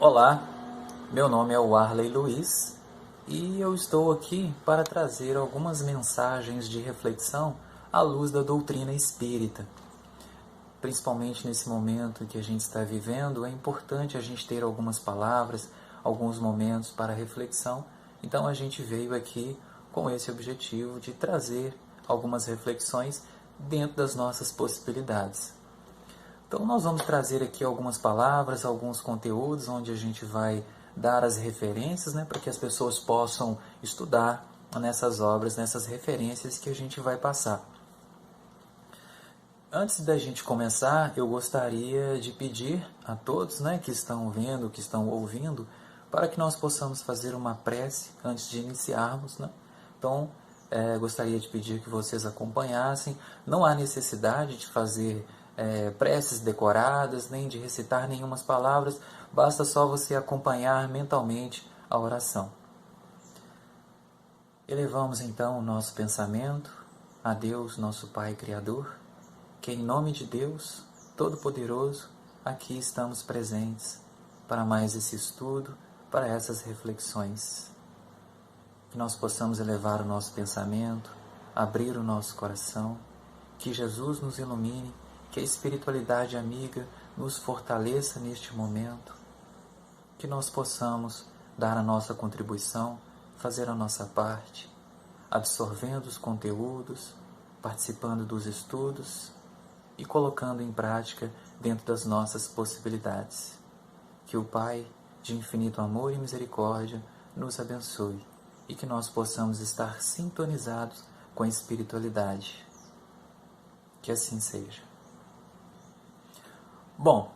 Olá, meu nome é Warley Luiz e eu estou aqui para trazer algumas mensagens de reflexão à luz da doutrina espírita. Principalmente nesse momento que a gente está vivendo, é importante a gente ter algumas palavras, alguns momentos para reflexão. Então a gente veio aqui com esse objetivo de trazer algumas reflexões dentro das nossas possibilidades. Então nós vamos trazer aqui algumas palavras, alguns conteúdos onde a gente vai dar as referências, para que as pessoas possam estudar nessas obras, nessas referências que a gente vai passar. Antes da gente começar, eu gostaria de pedir a todos que estão vendo, que estão ouvindo, para que nós possamos fazer uma prece antes de iniciarmos. Então, gostaria de pedir que vocês acompanhassem. Não há necessidade de fazer preces decoradas, nem de recitar nenhumas palavras, basta só você acompanhar mentalmente a oração. Elevamos então o nosso pensamento a Deus, nosso Pai Criador, que em nome de Deus Todo-Poderoso, aqui estamos presentes para mais esse estudo, para essas reflexões. Que nós possamos elevar o nosso pensamento, abrir o nosso coração, que Jesus nos ilumine, que a espiritualidade amiga nos fortaleça neste momento, que nós possamos dar a nossa contribuição, fazer a nossa parte, absorvendo os conteúdos, participando dos estudos e colocando em prática dentro das nossas possibilidades. Que o Pai, de infinito amor e misericórdia, nos abençoe e que nós possamos estar sintonizados com a espiritualidade. Que assim seja. Bom,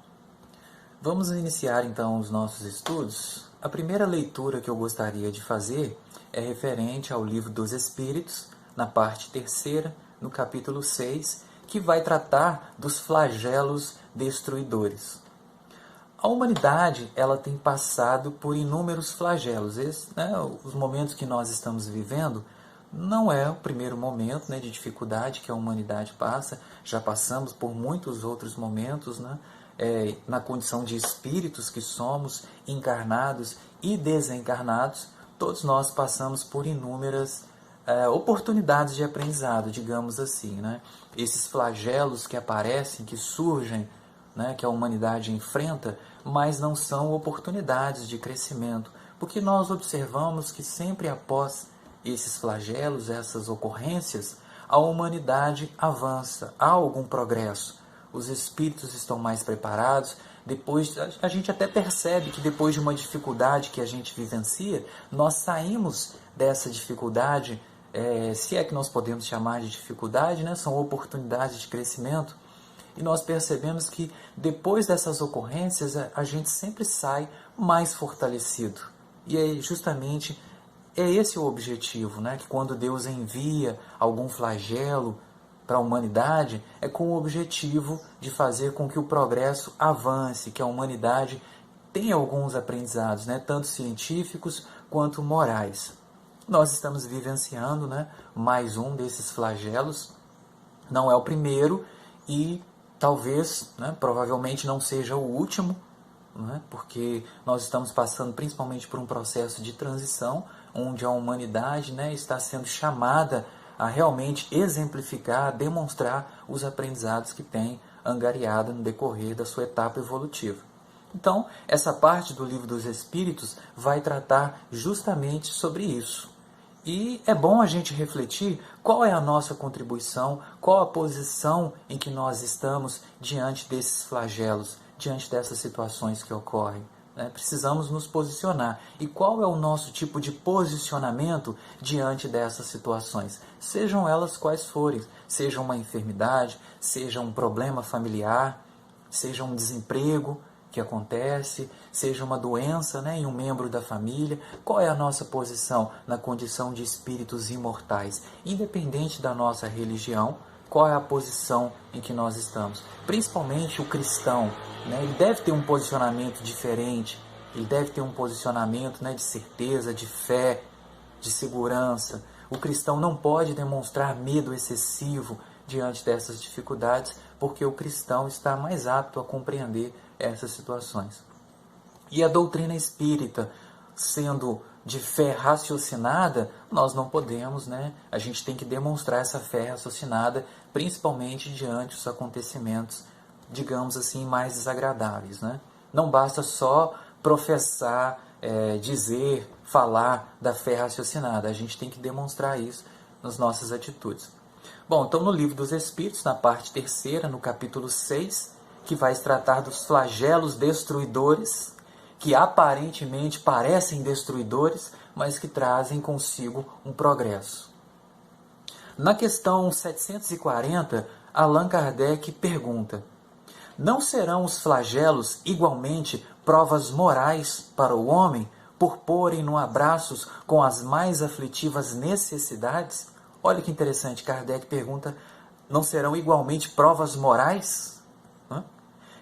vamos iniciar então os nossos estudos. A primeira leitura que eu gostaria de fazer é referente ao Livro dos Espíritos, na parte 3ª, no capítulo 6, que vai tratar dos flagelos destruidores. A humanidade ela tem passado por inúmeros flagelos. Os momentos que nós estamos vivendo não é o primeiro momento de dificuldade que a humanidade passa. Já passamos por muitos outros momentos, na condição de espíritos que somos, encarnados e desencarnados. Todos nós passamos por inúmeras oportunidades de aprendizado, digamos assim. Esses flagelos que aparecem, que surgem, que a humanidade enfrenta, mas não são oportunidades de crescimento, porque nós observamos que sempre após esses flagelos, essas ocorrências, a humanidade avança, há algum progresso, os espíritos estão mais preparados. Depois, a gente até percebe que depois de uma dificuldade que a gente vivencia, nós saímos dessa dificuldade, se é que nós podemos chamar de dificuldade, são oportunidades de crescimento, e nós percebemos que depois dessas ocorrências a gente sempre sai mais fortalecido. E é justamente esse o objetivo, que quando Deus envia algum flagelo para a humanidade, é com o objetivo de fazer com que o progresso avance, que a humanidade tenha alguns aprendizados, tanto científicos quanto morais. Nós estamos vivenciando mais um desses flagelos, não é o primeiro e talvez, provavelmente não seja o último, porque nós estamos passando principalmente por um processo de transição, onde a humanidade está sendo chamada a realmente exemplificar, demonstrar os aprendizados que tem angariado no decorrer da sua etapa evolutiva. Então, essa parte do Livro dos Espíritos vai tratar justamente sobre isso. E é bom a gente refletir qual é a nossa contribuição, qual a posição em que nós estamos diante desses flagelos, diante dessas situações que ocorrem. Precisamos nos posicionar. E qual é o nosso tipo de posicionamento diante dessas situações? Sejam elas quais forem, seja uma enfermidade, seja um problema familiar, seja um desemprego que acontece, seja uma doença em um membro da família. Qual é a nossa posição na condição de espíritos imortais? Independente da nossa religião, qual é a posição em que nós estamos? Principalmente o cristão, ele deve ter um posicionamento diferente, ele deve ter um posicionamento de certeza, de fé, de segurança. O cristão não pode demonstrar medo excessivo diante dessas dificuldades, porque o cristão está mais apto a compreender essas situações. E a doutrina espírita, sendo de fé raciocinada, nós não podemos, né? A gente tem que demonstrar essa fé raciocinada, principalmente diante dos acontecimentos, digamos assim, mais desagradáveis, né? Não basta só professar, dizer, falar da fé raciocinada. A gente tem que demonstrar isso nas nossas atitudes. Bom, então no Livro dos Espíritos, na parte terceira, no capítulo 6, que vai tratar dos flagelos destruidores, que aparentemente parecem destruidores, mas que trazem consigo um progresso. Na questão 740, Allan Kardec pergunta: não serão os flagelos igualmente provas morais para o homem por porem-no abraços com as mais aflitivas necessidades? Olha que interessante, Kardec pergunta: não serão igualmente provas morais?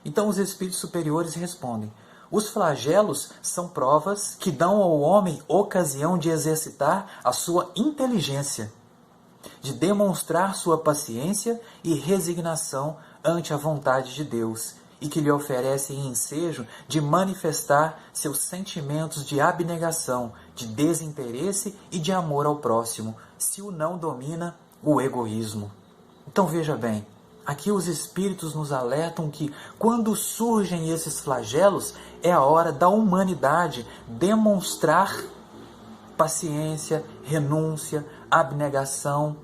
Então os espíritos superiores respondem: os flagelos são provas que dão ao homem ocasião de exercitar a sua inteligência, de demonstrar sua paciência e resignação ante a vontade de Deus, e que lhe oferecem ensejo de manifestar seus sentimentos de abnegação, de desinteresse e de amor ao próximo, se o não domina o egoísmo. Então veja bem, aqui os espíritos nos alertam que, quando surgem esses flagelos, é a hora da humanidade demonstrar paciência, renúncia, abnegação.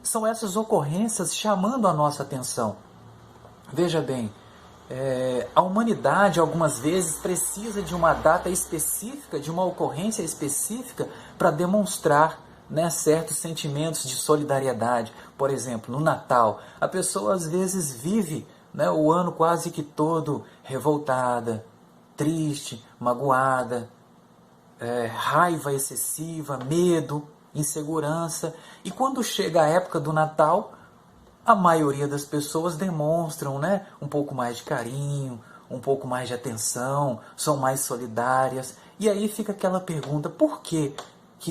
São essas ocorrências chamando a nossa atenção. Veja bem, a humanidade algumas vezes precisa de uma data específica, de uma ocorrência específica para demonstrar, né, certos sentimentos de solidariedade. Por exemplo, no Natal, a pessoa às vezes vive, né, o ano quase que todo revoltada, triste, magoada, raiva excessiva, medo, insegurança. E quando chega a época do Natal, a maioria das pessoas demonstram, né, um pouco mais de carinho, um pouco mais de atenção, são mais solidárias. E aí fica aquela pergunta: por que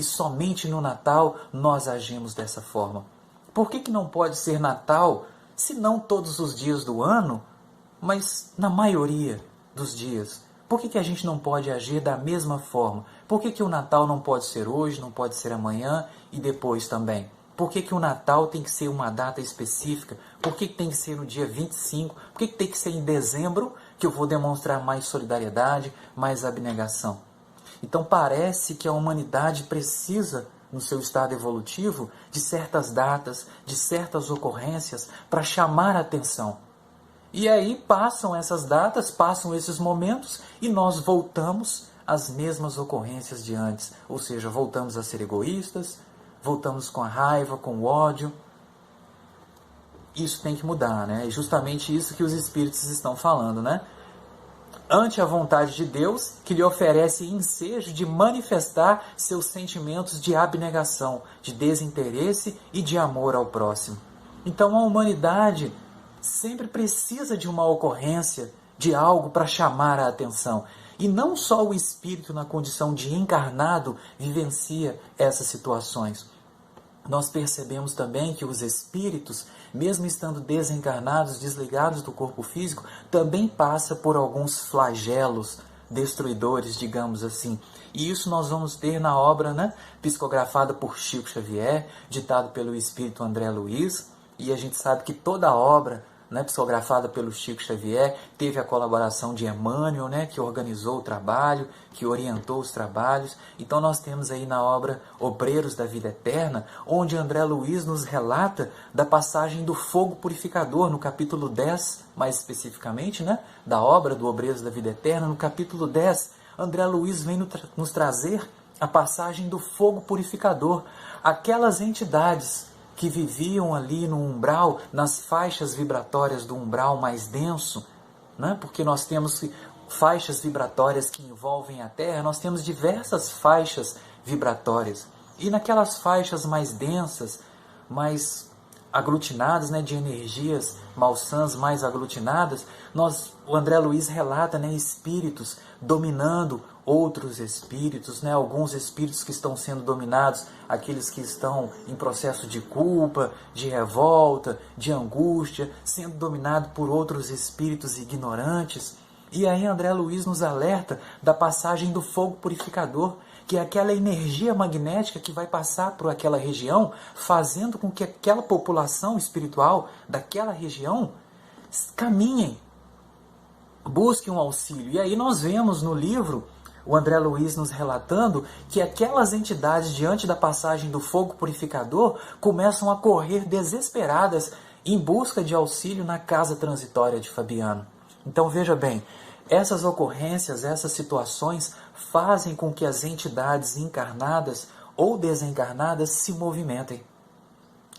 somente no Natal nós agimos dessa forma? Por que não pode ser Natal, se não todos os dias do ano, mas na maioria dos dias? Por que a gente não pode agir da mesma forma? Por que o Natal não pode ser hoje, não pode ser amanhã e depois também? Por que o Natal tem que ser uma data específica? Por que tem que ser no dia 25? Por que tem que ser em dezembro que eu vou demonstrar mais solidariedade, mais abnegação? Então parece que a humanidade precisa, no seu estado evolutivo, de certas datas, de certas ocorrências para chamar a atenção. E aí passam essas datas, passam esses momentos e nós voltamos às mesmas ocorrências de antes. Ou seja, voltamos a ser egoístas, voltamos com a raiva, com o ódio. Isso tem que mudar, né? É justamente isso que os espíritos estão falando, né? Ante a vontade de Deus, que lhe oferece ensejo de manifestar seus sentimentos de abnegação, de desinteresse e de amor ao próximo. Então a humanidade sempre precisa de uma ocorrência, de algo para chamar a atenção. E não só o espírito na condição de encarnado vivencia essas situações. Nós percebemos também que os espíritos, mesmo estando desencarnados, desligados do corpo físico, também passam por alguns flagelos destruidores, digamos assim. E isso nós vamos ter na obra, né, psicografada por Chico Xavier, ditado pelo espírito André Luiz. E a gente sabe que toda a obra, né, psicografada pelo Chico Xavier, teve a colaboração de Emmanuel, né, que organizou o trabalho, que orientou os trabalhos. Então nós temos aí na obra Obreiros da Vida Eterna, onde André Luiz nos relata da passagem do fogo purificador, no capítulo 10, mais especificamente, né, da obra do Obreiros da Vida Eterna. No capítulo 10, André Luiz vem nos trazer a passagem do fogo purificador. Aquelas entidades que viviam ali no umbral, nas faixas vibratórias do umbral mais denso, né? Porque nós temos faixas vibratórias que envolvem a Terra, nós temos diversas faixas vibratórias. E naquelas faixas mais densas, mais aglutinadas, né, de energias malsãs mais aglutinadas, o André Luiz relata, né, espíritos dominando outros espíritos, né, alguns espíritos que estão sendo dominados, aqueles que estão em processo de culpa, de revolta, de angústia, sendo dominados por outros espíritos ignorantes. E aí André Luiz nos alerta da passagem do fogo purificador, que é aquela energia magnética que vai passar por aquela região, fazendo com que aquela população espiritual daquela região caminhem, busquem um auxílio. E aí nós vemos no livro o André Luiz nos relatando que aquelas entidades, diante da passagem do fogo purificador, começam a correr desesperadas em busca de auxílio na casa transitória de Fabiano. Então veja bem, essas ocorrências, essas situações fazem com que as entidades encarnadas ou desencarnadas se movimentem.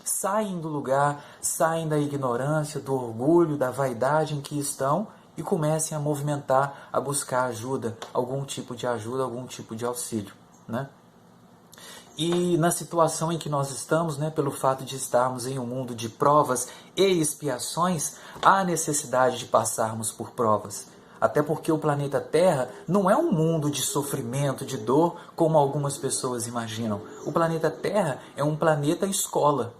Saem do lugar, saem da ignorância, do orgulho, da vaidade em que estão e comecem a movimentar, a buscar ajuda, algum tipo de ajuda, algum tipo de auxílio, né? E na situação em que nós estamos, né, pelo fato de estarmos em um mundo de provas e expiações, há necessidade de passarmos por provas. Até porque o planeta Terra não é um mundo de sofrimento, de dor, como algumas pessoas imaginam. O planeta Terra é um planeta escola.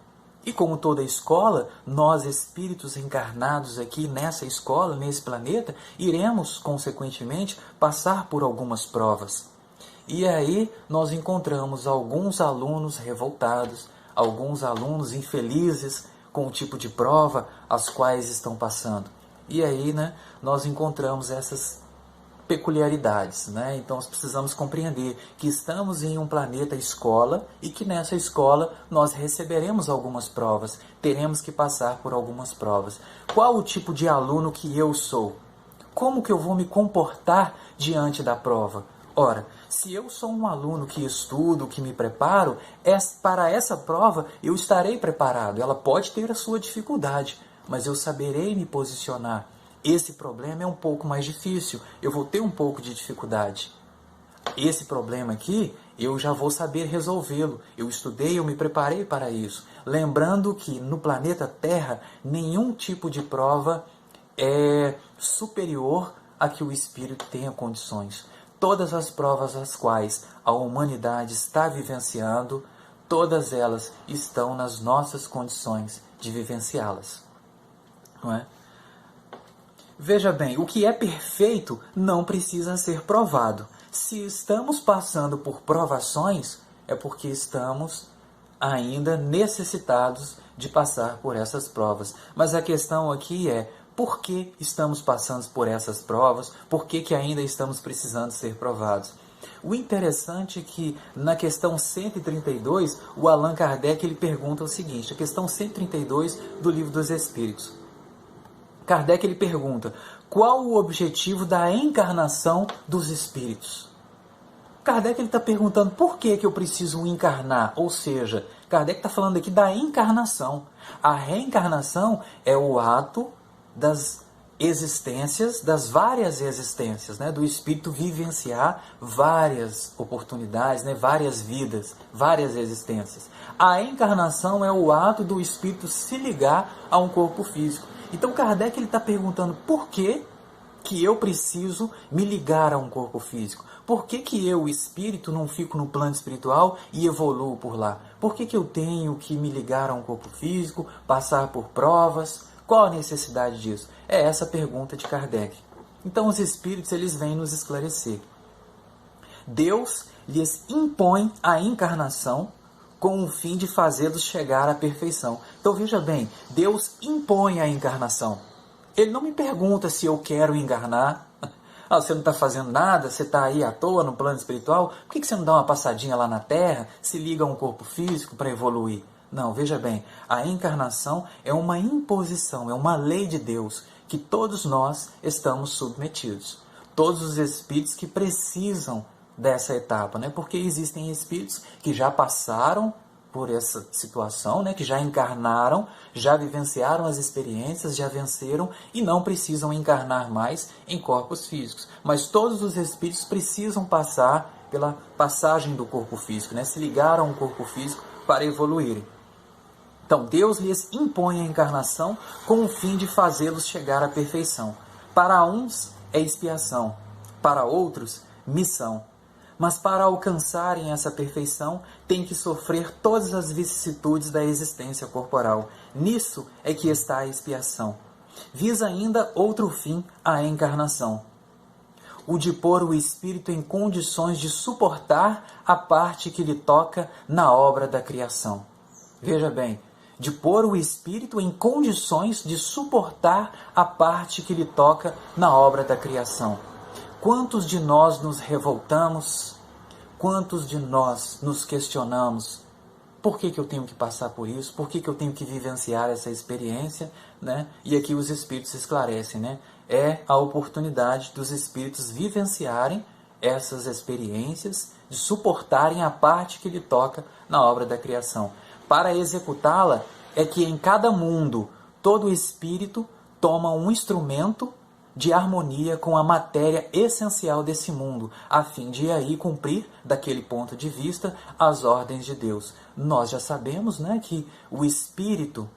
E como toda escola, nós espíritos encarnados aqui nessa escola, nesse planeta, iremos, consequentemente, passar por algumas provas. E aí nós encontramos alguns alunos revoltados, alguns alunos infelizes com o tipo de prova as quais estão passando. E aí, né, nós encontramos essas peculiaridades, né? Então nós precisamos compreender que estamos em um planeta escola e que nessa escola nós receberemos algumas provas, teremos que passar por algumas provas. Qual o tipo de aluno que eu sou? Como que eu vou me comportar diante da prova? Ora, se eu sou um aluno que estudo, que me preparo, para essa prova eu estarei preparado. Ela pode ter a sua dificuldade, mas eu saberei me posicionar. Esse problema é um pouco mais difícil, eu vou ter um pouco de dificuldade. Esse problema aqui, eu já vou saber resolvê-lo. Eu estudei, eu me preparei para isso. Lembrando que no planeta Terra, nenhum tipo de prova é superior a que o espírito tenha condições. Todas as provas as quais a humanidade está vivenciando, todas elas estão nas nossas condições de vivenciá-las. Não é? Veja bem, o que é perfeito não precisa ser provado. Se estamos passando por provações, é porque estamos ainda necessitados de passar por essas provas. Mas a questão aqui é, por que estamos passando por essas provas? Por que ainda estamos precisando ser provados? O interessante é que na questão 132, o Allan Kardec ele pergunta o seguinte, a questão 132 do Livro dos Espíritos. Kardec ele pergunta, qual o objetivo da encarnação dos espíritos? Kardec está perguntando por que eu preciso encarnar, ou seja, Kardec está falando aqui da encarnação. A reencarnação é o ato das existências, das várias existências, né? Do espírito vivenciar várias oportunidades, né? Várias vidas, várias existências. A encarnação é o ato do espírito se ligar a um corpo físico. Então Kardec está perguntando por que eu preciso me ligar a um corpo físico? Por que eu, espírito, não fico no plano espiritual e evoluo por lá? Por que eu tenho que me ligar a um corpo físico, passar por provas? Qual a necessidade disso? É essa a pergunta de Kardec. Então os espíritos eles vêm nos esclarecer. Deus lhes impõe a encarnação com o fim de fazê-los chegar à perfeição. Então veja bem, Deus impõe a encarnação. Ele não me pergunta se eu quero encarnar. Ah, você não está fazendo nada, você está aí à toa no plano espiritual, por que você não dá uma passadinha lá na Terra, se liga a um corpo físico para evoluir? Não, veja bem, a encarnação é uma imposição, é uma lei de Deus, que todos nós estamos submetidos. Todos os espíritos que precisam dessa etapa, né? Porque existem espíritos que já passaram por essa situação, né? Que já encarnaram, já vivenciaram as experiências, já venceram e não precisam encarnar mais em corpos físicos. Mas todos os espíritos precisam passar pela passagem do corpo físico, né? Se ligar a um corpo físico para evoluírem. Então, Deus lhes impõe a encarnação com o fim de fazê-los chegar à perfeição. Para uns é expiação, para outros, missão. Mas para alcançarem essa perfeição, têm que sofrer todas as vicissitudes da existência corporal. Nisso é que está a expiação. Visa ainda outro fim, a encarnação. o de pôr o espírito em condições de suportar a parte que lhe toca na obra da criação. Veja bem, de pôr o espírito em condições de suportar a parte que lhe toca na obra da criação. Quantos de nós nos revoltamos? Quantos de nós nos questionamos? Por que eu tenho que passar por isso? Por que eu tenho que vivenciar essa experiência? Né? E aqui os Espíritos esclarecem, né? É a oportunidade dos Espíritos vivenciarem essas experiências, de suportarem a parte que lhe toca na obra da criação. Para executá-la, é que em cada mundo, todo Espírito toma um instrumento de harmonia com a matéria essencial desse mundo, a fim de aí cumprir, daquele ponto de vista, as ordens de Deus. Nós já sabemos, né, que o Espírito,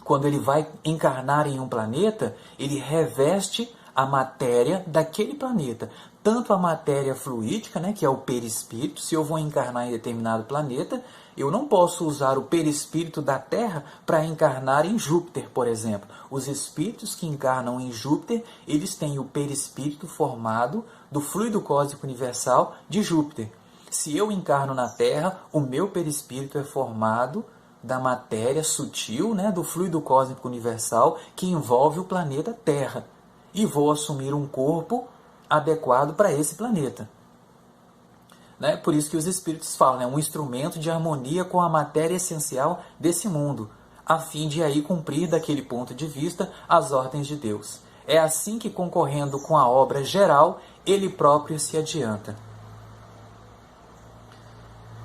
quando ele vai encarnar em um planeta, ele reveste a matéria daquele planeta. Tanto a matéria fluídica, né, que é o perispírito. Se eu vou encarnar em determinado planeta, eu não posso usar o perispírito da Terra para encarnar em Júpiter, por exemplo. Os espíritos que encarnam em Júpiter, eles têm o perispírito formado do fluido cósmico universal de Júpiter. Se eu encarno na Terra, o meu perispírito é formado da matéria sutil, né, do fluido cósmico universal que envolve o planeta Terra. E vou assumir um corpo adequado para esse planeta. Né? Por isso que os Espíritos falam, é um instrumento de harmonia com a matéria essencial desse mundo, a fim de aí cumprir, daquele ponto de vista, as ordens de Deus. É assim que, concorrendo com a obra geral, ele próprio se adianta.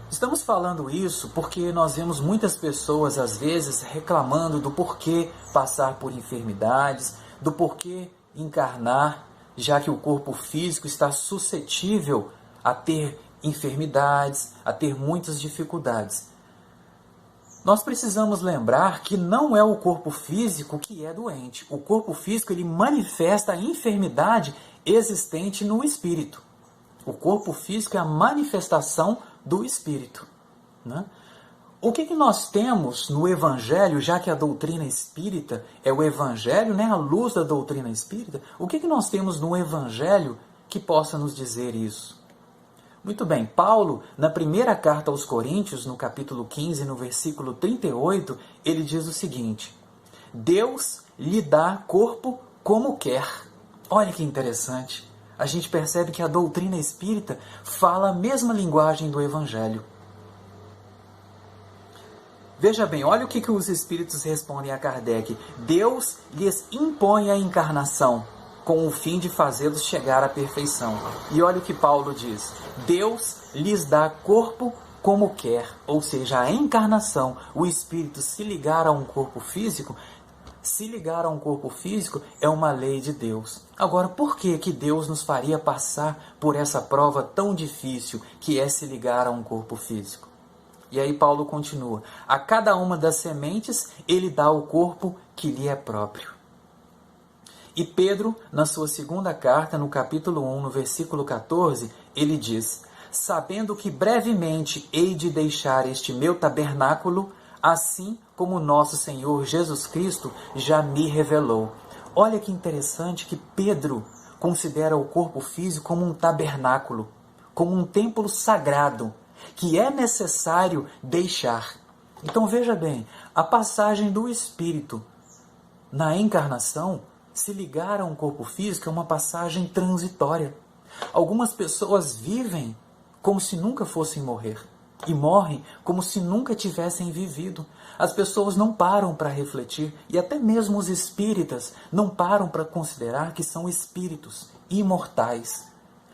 Estamos falando isso porque nós vemos muitas pessoas, às vezes, reclamando do porquê passar por enfermidades, do porquê encarnar, já que o corpo físico está suscetível a ter enfermidades, a ter muitas dificuldades. Nós precisamos lembrar que não é o corpo físico que é doente. O corpo físico, ele manifesta a enfermidade existente no espírito. O corpo físico é a manifestação do espírito. Né? O que nós temos no Evangelho, já que a doutrina espírita é o Evangelho, né, a luz da doutrina espírita, o que nós temos no Evangelho que possa nos dizer isso? Muito bem, Paulo, na primeira carta aos Coríntios, no capítulo 15, no versículo 38, ele diz o seguinte: Deus lhe dá corpo como quer. Olha que interessante. A gente percebe que a doutrina espírita fala a mesma linguagem do Evangelho. Veja bem, olha o que os Espíritos respondem a Kardec. Deus lhes impõe a encarnação, com o fim de fazê-los chegar à perfeição. E olha o que Paulo diz. Deus lhes dá corpo como quer. Ou seja, a encarnação, o Espírito se ligar a um corpo físico, é uma lei de Deus. Agora, por que Deus nos faria passar por essa prova tão difícil, que é se ligar a um corpo físico? E aí Paulo continua. A cada uma das sementes, ele dá o corpo que lhe é próprio. E Pedro, na sua segunda carta, no capítulo 1, no versículo 14, ele diz: sabendo que brevemente hei de deixar este meu tabernáculo, assim como nosso Senhor Jesus Cristo já me revelou. Olha que interessante que Pedro considera o corpo físico como um tabernáculo, como um templo sagrado, que é necessário deixar. Então veja bem, a passagem do Espírito na encarnação, se ligar a um corpo físico, é uma passagem transitória. Algumas pessoas vivem como se nunca fossem morrer e morrem como se nunca tivessem vivido. As pessoas não param para refletir, e até mesmo os espíritas não param para considerar que são espíritos imortais,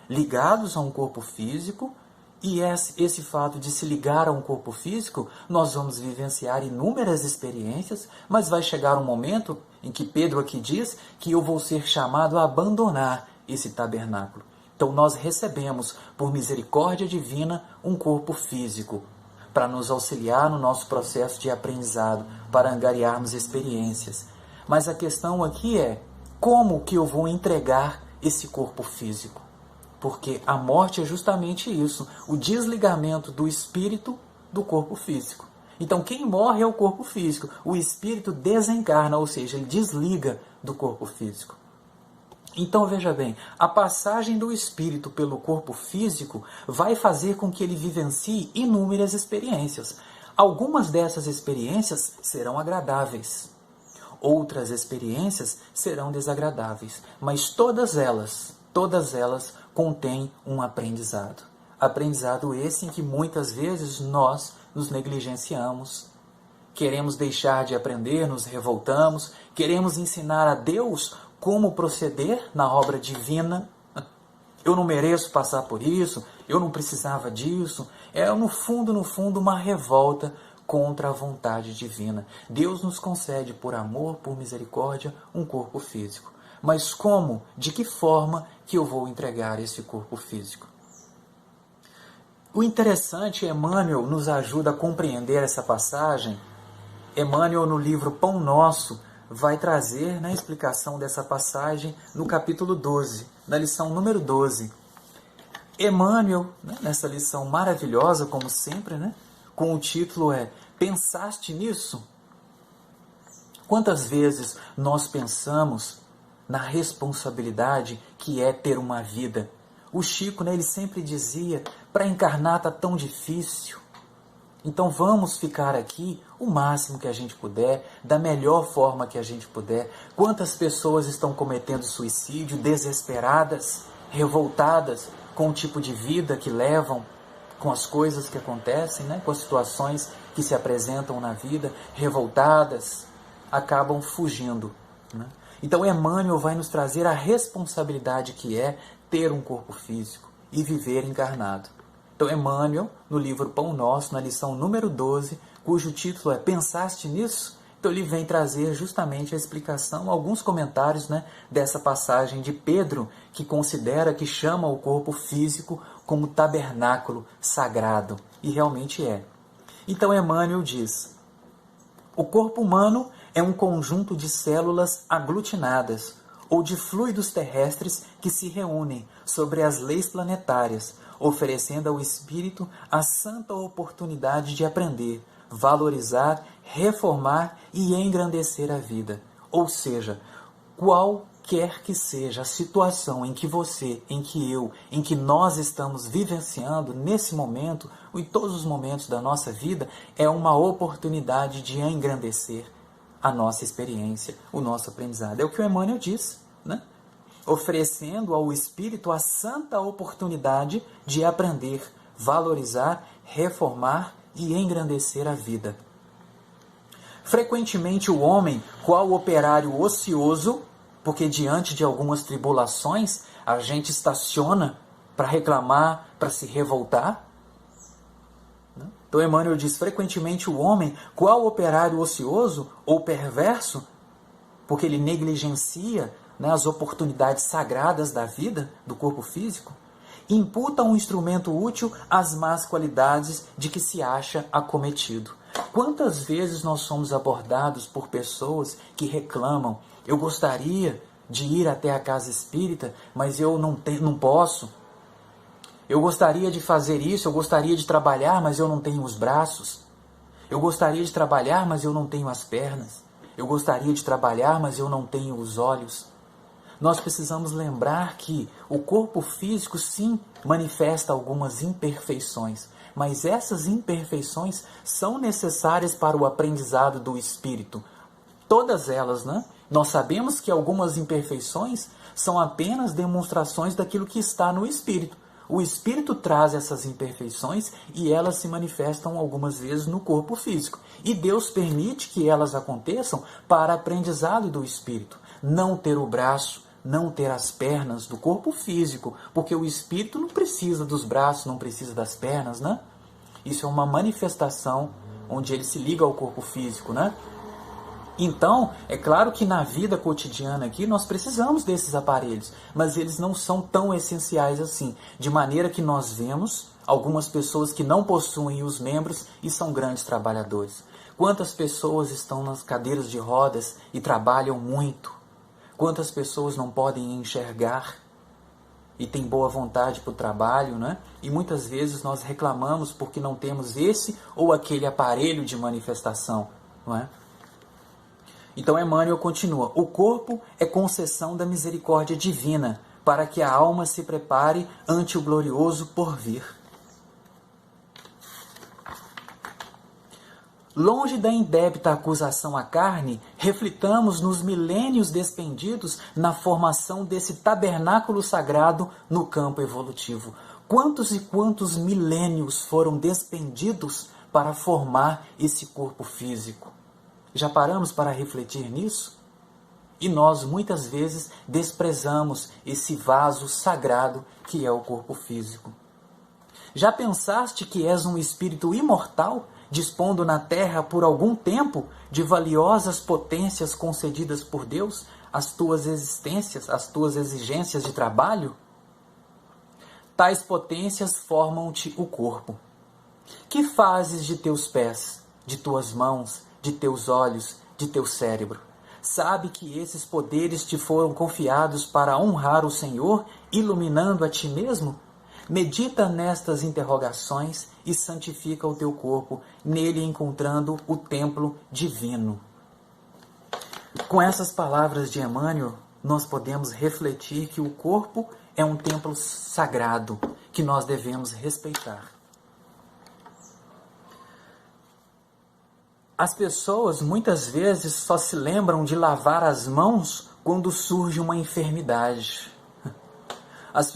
ligados a um corpo físico. E esse fato de se ligar a um corpo físico, nós vamos vivenciar inúmeras experiências, mas vai chegar um momento em que Pedro aqui diz que eu vou ser chamado a abandonar esse tabernáculo. Então nós recebemos, por misericórdia divina, um corpo físico para nos auxiliar no nosso processo de aprendizado, para angariarmos experiências. Mas a questão aqui é, como que eu vou entregar esse corpo físico? Porque a morte é justamente isso, o desligamento do espírito do corpo físico. Então quem morre é o corpo físico, o espírito desencarna, ou seja, ele desliga do corpo físico. Então veja bem, a passagem do espírito pelo corpo físico vai fazer com que ele vivencie inúmeras experiências. Algumas dessas experiências serão agradáveis, outras experiências serão desagradáveis, mas todas elas contêm um aprendizado. Aprendizado esse em que muitas vezes nós nos negligenciamos. Queremos deixar de aprender, nos revoltamos, queremos ensinar a Deus como proceder na obra divina. Eu não mereço passar por isso, eu não precisava disso. É no fundo, uma revolta contra a vontade divina. Deus nos concede, por amor, por misericórdia, um corpo físico. Mas como, de que forma que eu vou entregar esse corpo físico? O interessante, Emmanuel nos ajuda a compreender essa passagem. Emmanuel, no livro Pão Nosso, vai trazer na explicação dessa passagem no capítulo 12, na lição número 12. Emmanuel, nessa lição maravilhosa, como sempre, com o título Pensaste nisso? Quantas vezes nós pensamos na responsabilidade que é ter uma vida? O Chico, ele sempre dizia, para encarnar está tão difícil. Então vamos ficar aqui o máximo que a gente puder, da melhor forma que a gente puder. Quantas pessoas estão cometendo suicídio, desesperadas, revoltadas com o tipo de vida que levam, com as coisas que acontecem, com as situações que se apresentam na vida, revoltadas, acabam fugindo. Então Emmanuel vai nos trazer a responsabilidade que é ter um corpo físico e viver encarnado. Então Emmanuel, no livro Pão Nosso, na lição número 12, cujo título é Pensaste nisso? Então ele vem trazer justamente a explicação, alguns comentários dessa passagem de Pedro, que considera, que chama o corpo físico como tabernáculo sagrado. E realmente é. Então Emmanuel diz, o corpo humano é um conjunto de células aglutinadas, ou de fluidos terrestres que se reúnem sobre as leis planetárias, oferecendo ao espírito a santa oportunidade de aprender, valorizar, reformar e engrandecer a vida. Ou seja, qualquer que seja a situação em que você, em que eu, em que nós estamos vivenciando nesse momento, ou em todos os momentos da nossa vida, é uma oportunidade de engrandecer a nossa experiência, o nosso aprendizado. É o que o Emmanuel diz, oferecendo ao espírito a santa oportunidade de aprender, valorizar, reformar e engrandecer a vida. Frequentemente o homem, qual operário ocioso, porque diante de algumas tribulações a gente estaciona para reclamar, para se revoltar. Então Emmanuel diz, frequentemente o homem, qual operário ocioso ou perverso, porque ele negligencia as oportunidades sagradas da vida, do corpo físico, imputa um instrumento útil às más qualidades de que se acha acometido. Quantas vezes nós somos abordados por pessoas que reclamam, eu gostaria de ir até a casa espírita, mas eu não posso. Eu gostaria de fazer isso, eu gostaria de trabalhar, mas eu não tenho os braços. Eu gostaria de trabalhar, mas eu não tenho as pernas. Eu gostaria de trabalhar, mas eu não tenho os olhos. Nós precisamos lembrar que o corpo físico, sim, manifesta algumas imperfeições, mas essas imperfeições são necessárias para o aprendizado do espírito. Todas elas, Nós sabemos que algumas imperfeições são apenas demonstrações daquilo que está no espírito. O espírito traz essas imperfeições e elas se manifestam algumas vezes no corpo físico. E Deus permite que elas aconteçam para aprendizado do espírito. Não ter o braço, não ter as pernas do corpo físico, porque o espírito não precisa dos braços, não precisa das pernas, Isso é uma manifestação onde ele se liga ao corpo físico, Então, é claro que na vida cotidiana aqui nós precisamos desses aparelhos, mas eles não são tão essenciais assim, de maneira que nós vemos algumas pessoas que não possuem os membros e são grandes trabalhadores. Quantas pessoas estão nas cadeiras de rodas e trabalham muito? Quantas pessoas não podem enxergar e têm boa vontade para o trabalho, E muitas vezes nós reclamamos porque não temos esse ou aquele aparelho de manifestação, Então Emmanuel continua: o corpo é concessão da misericórdia divina, para que a alma se prepare ante o glorioso porvir. Longe da indébita acusação à carne, reflitamos nos milênios despendidos na formação desse tabernáculo sagrado no campo evolutivo. Quantos e quantos milênios foram despendidos para formar esse corpo físico? Já paramos para refletir nisso? E nós, muitas vezes, desprezamos esse vaso sagrado que é o corpo físico. Já pensaste que és um espírito imortal, dispondo na terra por algum tempo de valiosas potências concedidas por Deus, as tuas existências, as tuas exigências de trabalho? Tais potências formam-te o corpo. Que fazes de teus pés, de tuas mãos, de teus olhos, de teu cérebro? Sabe que esses poderes te foram confiados para honrar o Senhor, iluminando a ti mesmo? Medita nestas interrogações e santifica o teu corpo, nele encontrando o templo divino. Com essas palavras de Emmanuel, nós podemos refletir que o corpo é um templo sagrado que nós devemos respeitar. As pessoas muitas vezes só se lembram de lavar as mãos quando surge uma enfermidade.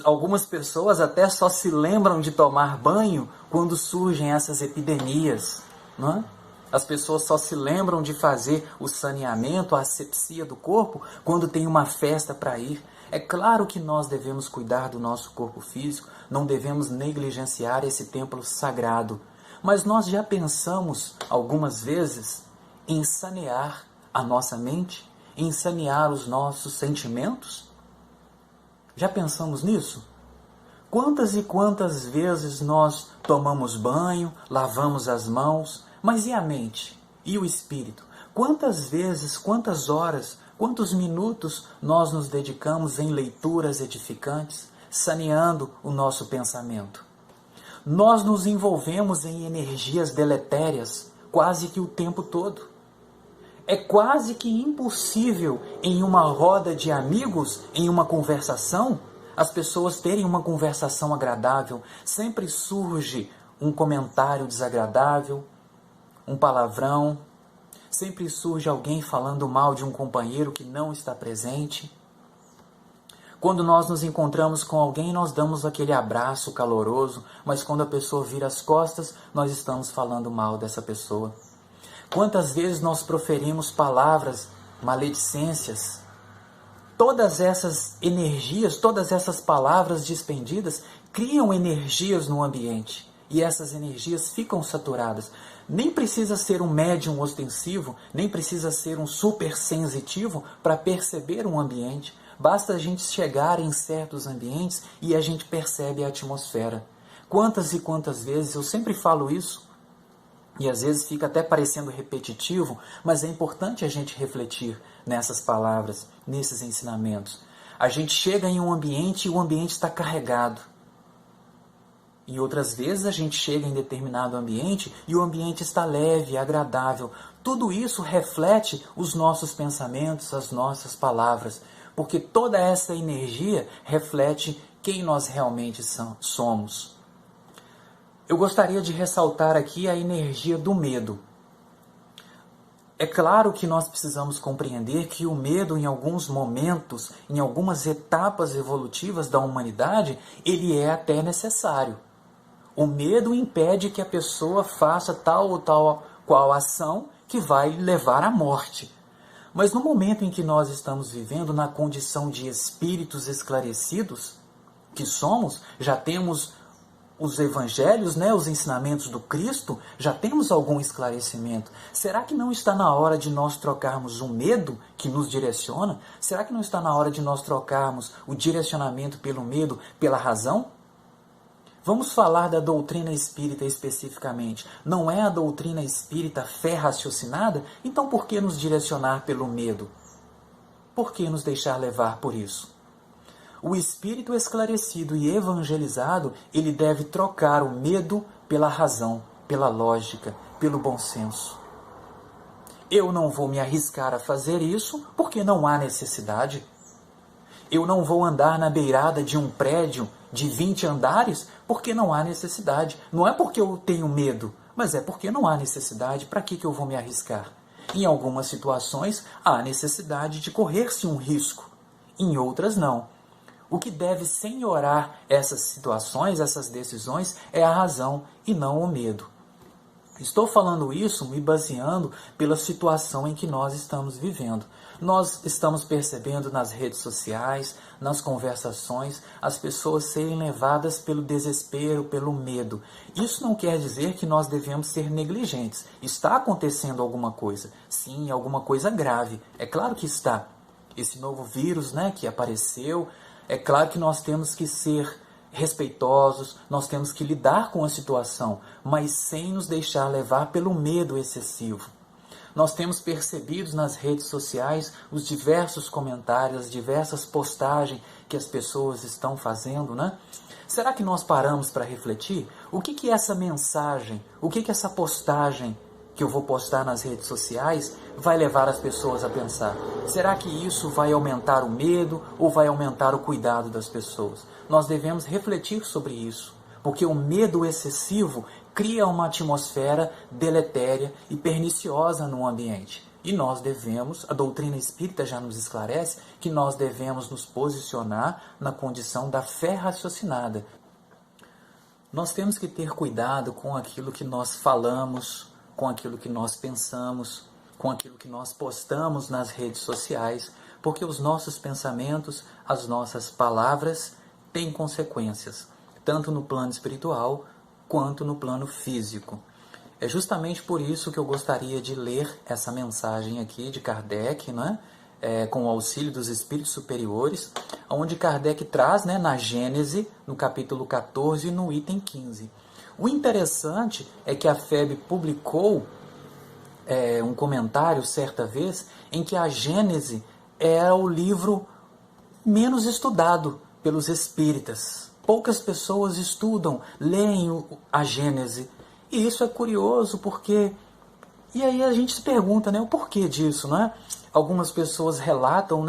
Algumas pessoas até só se lembram de tomar banho quando surgem essas epidemias, não é? As pessoas só se lembram de fazer o saneamento, a asepsia do corpo, quando tem uma festa para ir. É claro que nós devemos cuidar do nosso corpo físico, não devemos negligenciar esse templo sagrado. Mas nós já pensamos algumas vezes em sanear a nossa mente, em sanear os nossos sentimentos? Já pensamos nisso? Quantas e quantas vezes nós tomamos banho, lavamos as mãos, mas e a mente? E o espírito? Quantas vezes, quantas horas, quantos minutos nós nos dedicamos em leituras edificantes, saneando o nosso pensamento? Nós nos envolvemos em energias deletérias quase que o tempo todo. É quase que impossível em uma roda de amigos, em uma conversação, as pessoas terem uma conversação agradável. Sempre surge um comentário desagradável, um palavrão. Sempre surge alguém falando mal de um companheiro que não está presente. Quando nós nos encontramos com alguém, nós damos aquele abraço caloroso, mas quando a pessoa vira as costas, nós estamos falando mal dessa pessoa. Quantas vezes nós proferimos palavras, maledicências? Todas essas energias, todas essas palavras despendidas criam energias no ambiente. E essas energias ficam saturadas. Nem precisa ser um médium ostensivo, nem precisa ser um super sensitivo para perceber um ambiente. Basta a gente chegar em certos ambientes e a gente percebe a atmosfera. Quantas e quantas vezes, eu sempre falo isso, e às vezes fica até parecendo repetitivo, mas é importante a gente refletir nessas palavras, nesses ensinamentos. A gente chega em um ambiente e o ambiente está carregado. E outras vezes a gente chega em determinado ambiente e o ambiente está leve, agradável. Tudo isso reflete os nossos pensamentos, as nossas palavras, porque toda essa energia reflete quem nós realmente somos. Eu gostaria de ressaltar aqui a energia do medo. É claro que nós precisamos compreender que o medo, em alguns momentos, em algumas etapas evolutivas da humanidade, ele é até necessário. O medo impede que a pessoa faça tal ou tal qual ação que vai levar à morte. Mas no momento em que nós estamos vivendo na condição de espíritos esclarecidos, que somos, já temos os evangelhos, os ensinamentos do Cristo, já temos algum esclarecimento. Será que não está na hora de nós trocarmos o medo que nos direciona? Será que não está na hora de nós trocarmos o direcionamento pelo medo pela razão? Vamos falar da doutrina espírita especificamente. Não é a doutrina espírita fé raciocinada? Então por que nos direcionar pelo medo? Por que nos deixar levar por isso? O espírito esclarecido e evangelizado, ele deve trocar o medo pela razão, pela lógica, pelo bom senso. Eu não vou me arriscar a fazer isso porque não há necessidade. Eu não vou andar na beirada de um prédio de 20 andares porque não há necessidade. Não é porque eu tenho medo, mas é porque não há necessidade. Para que eu vou me arriscar? Em algumas situações, há necessidade de correr-se um risco. Em outras, não. O que deve senhorar essas situações, essas decisões, é a razão e não o medo. Estou falando isso me baseando pela situação em que nós estamos vivendo. Nós estamos percebendo nas redes sociais, nas conversações, as pessoas serem levadas pelo desespero, pelo medo. Isso não quer dizer que nós devemos ser negligentes. Está acontecendo alguma coisa. Sim, alguma coisa grave. É claro que está. Esse novo vírus, que apareceu, é claro que nós temos que ser respeitosos, nós temos que lidar com a situação, mas sem nos deixar levar pelo medo excessivo. Nós temos percebido nas redes sociais os diversos comentários, as diversas postagens que as pessoas estão fazendo, Será que nós paramos para refletir? O que é essa mensagem? O que essa postagem que eu vou postar nas redes sociais vai levar as pessoas a pensar? Será que isso vai aumentar o medo ou vai aumentar o cuidado das pessoas? Nós devemos refletir sobre isso, porque o medo excessivo cria uma atmosfera deletéria e perniciosa no ambiente. E nós devemos, a doutrina espírita já nos esclarece, que nós devemos nos posicionar na condição da fé raciocinada. Nós temos que ter cuidado com aquilo que nós falamos, com aquilo que nós pensamos, com aquilo que nós postamos nas redes sociais, porque os nossos pensamentos, as nossas palavras têm consequências, tanto no plano espiritual quanto no plano físico. É justamente por isso que eu gostaria de ler essa mensagem aqui de Kardec, com o auxílio dos espíritos superiores, onde Kardec traz, na Gênese, no capítulo 14, no item 15. O interessante é que a FEB publicou um comentário, certa vez, em que a Gênese era o livro menos estudado pelos espíritas. Poucas pessoas estudam, leem a Gênese. E isso é curioso porque... E aí a gente se pergunta, o porquê disso, Algumas pessoas relatam,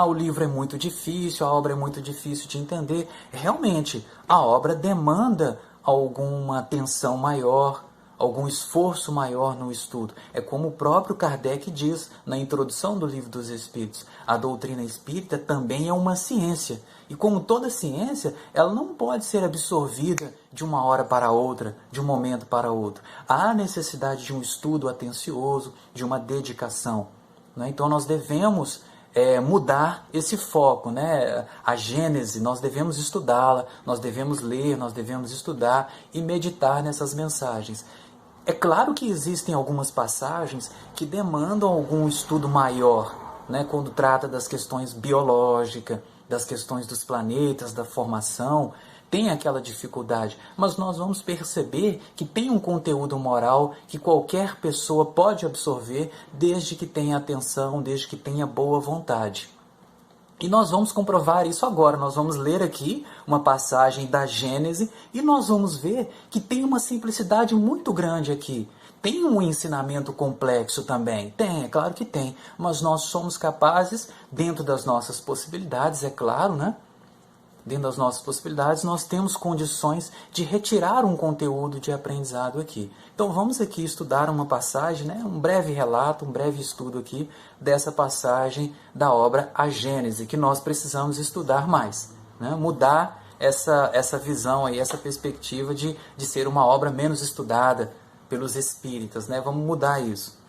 o livro é muito difícil, a obra é muito difícil de entender. Realmente, a obra demanda alguma atenção maior, algum esforço maior no estudo. É como o próprio Kardec diz na introdução do Livro dos Espíritos. A doutrina espírita também é uma ciência. E como toda ciência, ela não pode ser absorvida de uma hora para outra, de um momento para outro. Há necessidade de um estudo atencioso, de uma dedicação. Então nós devemos mudar esse foco, A Gênese, nós devemos estudá-la, nós devemos ler, nós devemos estudar e meditar nessas mensagens. É claro que existem algumas passagens que demandam algum estudo maior, quando trata das questões biológicas, das questões dos planetas, da formação, tem aquela dificuldade, mas nós vamos perceber que tem um conteúdo moral que qualquer pessoa pode absorver desde que tenha atenção, desde que tenha boa vontade. E nós vamos comprovar isso agora. Nós vamos ler aqui uma passagem da Gênese e nós vamos ver que tem uma simplicidade muito grande aqui. Tem um ensinamento complexo também? Tem, é claro que tem. Mas nós somos capazes, dentro das nossas possibilidades, é claro, Dentro das nossas possibilidades, nós temos condições de retirar um conteúdo de aprendizado aqui. Então vamos aqui estudar uma passagem, um breve relato, um breve estudo aqui dessa passagem da obra A Gênese, que nós precisamos estudar mais, mudar essa visão, aí, essa perspectiva de ser uma obra menos estudada pelos espíritas. Vamos mudar isso.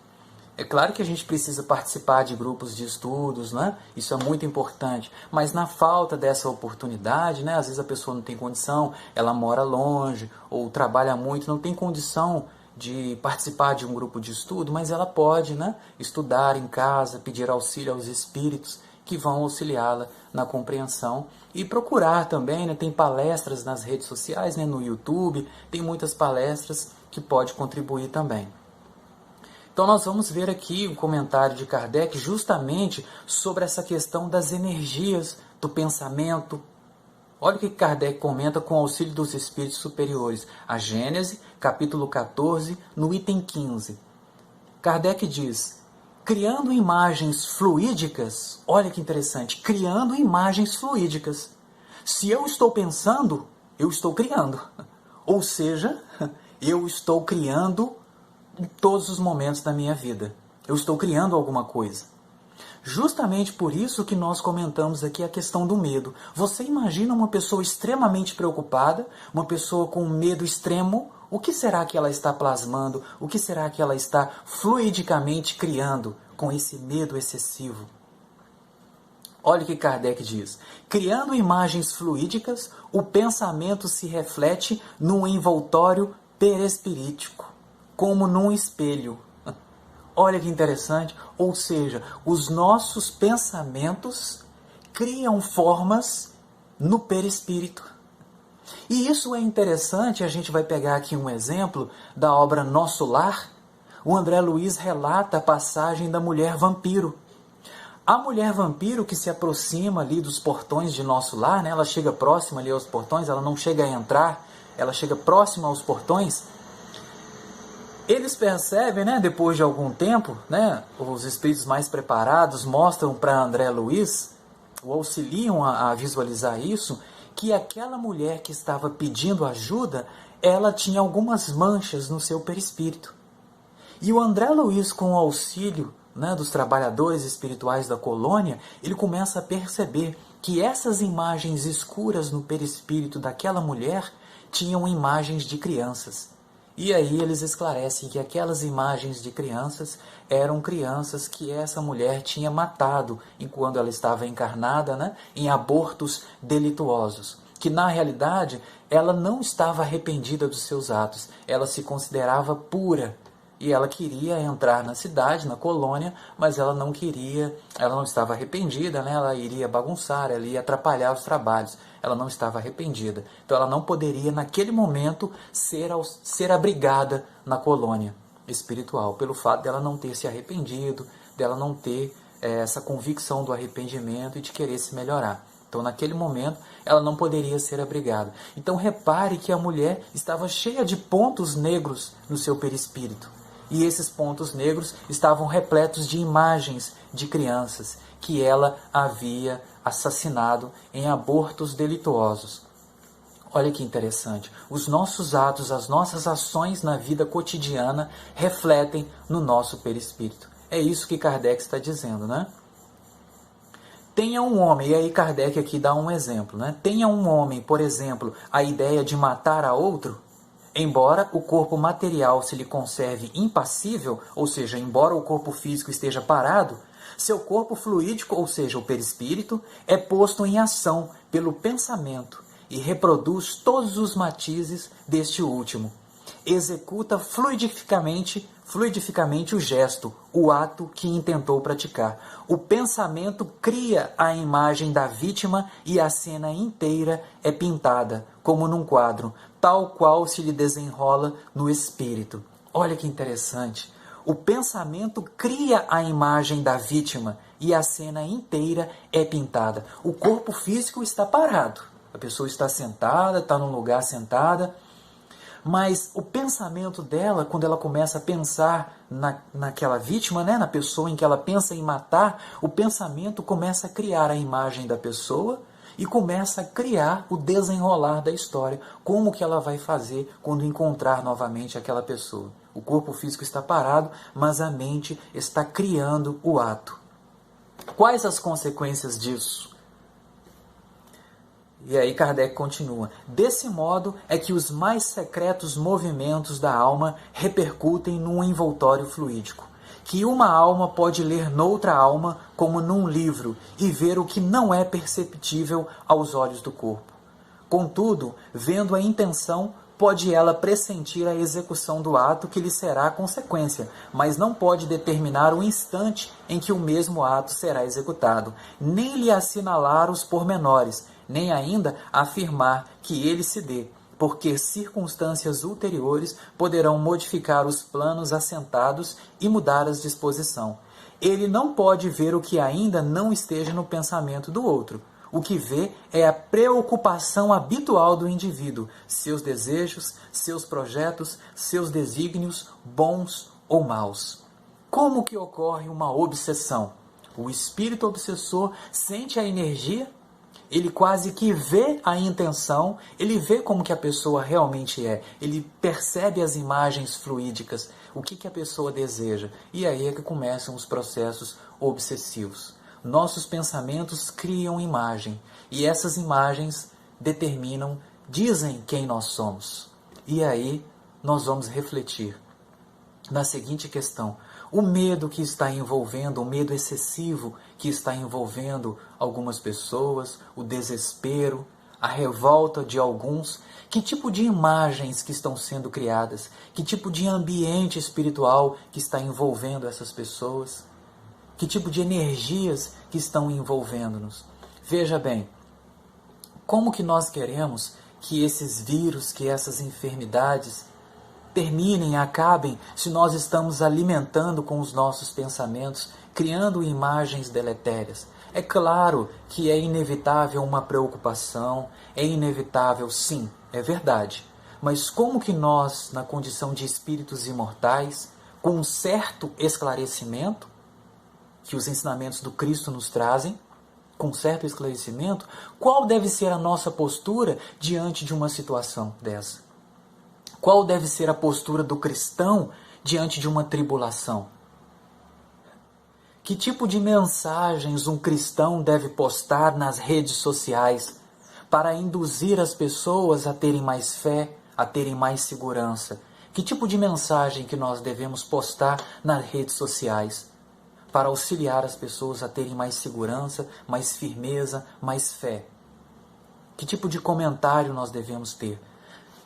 É claro que a gente precisa participar de grupos de estudos, Isso é muito importante. Mas na falta dessa oportunidade, às vezes a pessoa não tem condição, ela mora longe ou trabalha muito, não tem condição de participar de um grupo de estudo, mas ela pode, estudar em casa, pedir auxílio aos espíritos que vão auxiliá-la na compreensão e procurar também, tem palestras nas redes sociais, no YouTube, tem muitas palestras que pode contribuir também. Então nós vamos ver aqui um comentário de Kardec justamente sobre essa questão das energias do pensamento. Olha o que Kardec comenta com o auxílio dos espíritos superiores. A Gênese, capítulo 14, no item 15. Kardec diz: criando imagens fluídicas. Olha que interessante, criando imagens fluídicas. Se eu estou pensando, eu estou criando. Ou seja, eu estou criando em todos os momentos da minha vida. Eu estou criando alguma coisa. Justamente por isso que nós comentamos aqui a questão do medo. Você imagina uma pessoa extremamente preocupada, uma pessoa com medo extremo, o que será que ela está plasmando? O que será que ela está fluidicamente criando com esse medo excessivo? Olha o que Kardec diz. Criando imagens fluídicas, o pensamento se reflete num envoltório perispirítico, como num espelho. Olha que interessante. Ou seja, os nossos pensamentos criam formas no perispírito. E isso é interessante, a gente vai pegar aqui um exemplo da obra Nosso Lar. O André Luiz relata a passagem da mulher vampiro. A mulher vampiro que se aproxima ali dos portões de Nosso Lar, né? Ela chega próxima ali aos portões, ela não chega a entrar, ela chega próxima aos portões. Eles percebem, né, depois de algum tempo, né, os espíritos mais preparados mostram para André Luiz, o auxiliam a visualizar isso, que aquela mulher que estava pedindo ajuda, ela tinha algumas manchas no seu perispírito. E o André Luiz, com o auxílio, né, dos trabalhadores espirituais da colônia, ele começa a perceber que essas imagens escuras no perispírito daquela mulher tinham imagens de crianças. E aí eles esclarecem que aquelas imagens de crianças eram crianças que essa mulher tinha matado enquanto ela estava encarnada, né, em abortos delituosos. Que na realidade ela não estava arrependida dos seus atos, ela se considerava pura. E ela queria entrar na cidade, na colônia, mas ela não queria, ela não estava arrependida, né? Ela iria bagunçar, ela ia atrapalhar os trabalhos. Ela não estava arrependida. Então ela não poderia, naquele momento, ser abrigada na colônia espiritual, pelo fato dela não ter se arrependido, dela não ter essa convicção do arrependimento e de querer se melhorar. Então, naquele momento, ela não poderia ser abrigada. Então, repare que a mulher estava cheia de pontos negros no seu perispírito. E esses pontos negros estavam repletos de imagens de crianças que ela havia assassinado em abortos delituosos. Olha que interessante. Os nossos atos, as nossas ações na vida cotidiana refletem no nosso perispírito. É isso que Kardec está dizendo, né? Tenha um homem, e aí Kardec aqui dá um exemplo, né? Tenha um homem, por exemplo, a ideia de matar a outro, embora o corpo material se lhe conserve impassível, ou seja, embora o corpo físico esteja parado, seu corpo fluídico, ou seja, o perispírito, é posto em ação pelo pensamento e reproduz todos os matizes deste último. Executa fluidificamente o gesto, o ato que intentou praticar. O pensamento cria a imagem da vítima e a cena inteira é pintada, como num quadro, tal qual se lhe desenrola no espírito. Olha que interessante. O pensamento cria a imagem da vítima e a cena inteira é pintada. O corpo físico está parado. A pessoa está sentada, está num lugar sentada, mas o pensamento dela, quando ela começa a pensar naquela vítima, né, na pessoa em que ela pensa em matar, o pensamento começa a criar a imagem da pessoa e começa a criar o desenrolar da história. Como que ela vai fazer quando encontrar novamente aquela pessoa? O corpo físico está parado, mas a mente está criando o ato. Quais as consequências disso? E aí Kardec continua. Desse modo é que os mais secretos movimentos da alma repercutem num envoltório fluídico, que uma alma pode ler noutra alma como num livro e ver o que não é perceptível aos olhos do corpo. Contudo, vendo a intenção, pode ela pressentir a execução do ato que lhe será a consequência, mas não pode determinar o instante em que o mesmo ato será executado, nem lhe assinalar os pormenores, nem ainda afirmar que ele se dê, porque circunstâncias ulteriores poderão modificar os planos assentados e mudar a disposição. Ele não pode ver o que ainda não esteja no pensamento do outro. O que vê é a preocupação habitual do indivíduo, seus desejos, seus projetos, seus desígnios, bons ou maus. Como que ocorre uma obsessão? O espírito obsessor sente a energia, ele quase que vê a intenção, ele vê como que a pessoa realmente é, ele percebe as imagens fluídicas, o que a pessoa deseja. E aí é que começam os processos obsessivos. Nossos pensamentos criam imagem, e essas imagens determinam, dizem quem nós somos. E aí nós vamos refletir na seguinte questão: o medo que está envolvendo, o medo excessivo que está envolvendo algumas pessoas, o desespero, a revolta de alguns, que tipo de imagens que estão sendo criadas, que tipo de ambiente espiritual que está envolvendo essas pessoas, que tipo de energias que estão envolvendo-nos. Veja bem, como que nós queremos que esses vírus, que essas enfermidades terminem, acabem, se nós estamos alimentando com os nossos pensamentos, criando imagens deletérias? É claro que é inevitável uma preocupação, é inevitável, sim, é verdade. Mas como que nós, na condição de espíritos imortais, com um certo esclarecimento, que os ensinamentos do Cristo nos trazem, com certo esclarecimento, qual deve ser a nossa postura diante de uma situação dessa? Qual deve ser a postura do cristão diante de uma tribulação? Que tipo de mensagens um cristão deve postar nas redes sociais para induzir as pessoas a terem mais fé, a terem mais segurança? Que tipo de mensagem que nós devemos postar nas redes sociais para auxiliar as pessoas a terem mais segurança, mais firmeza, mais fé? Que tipo de comentário nós devemos ter?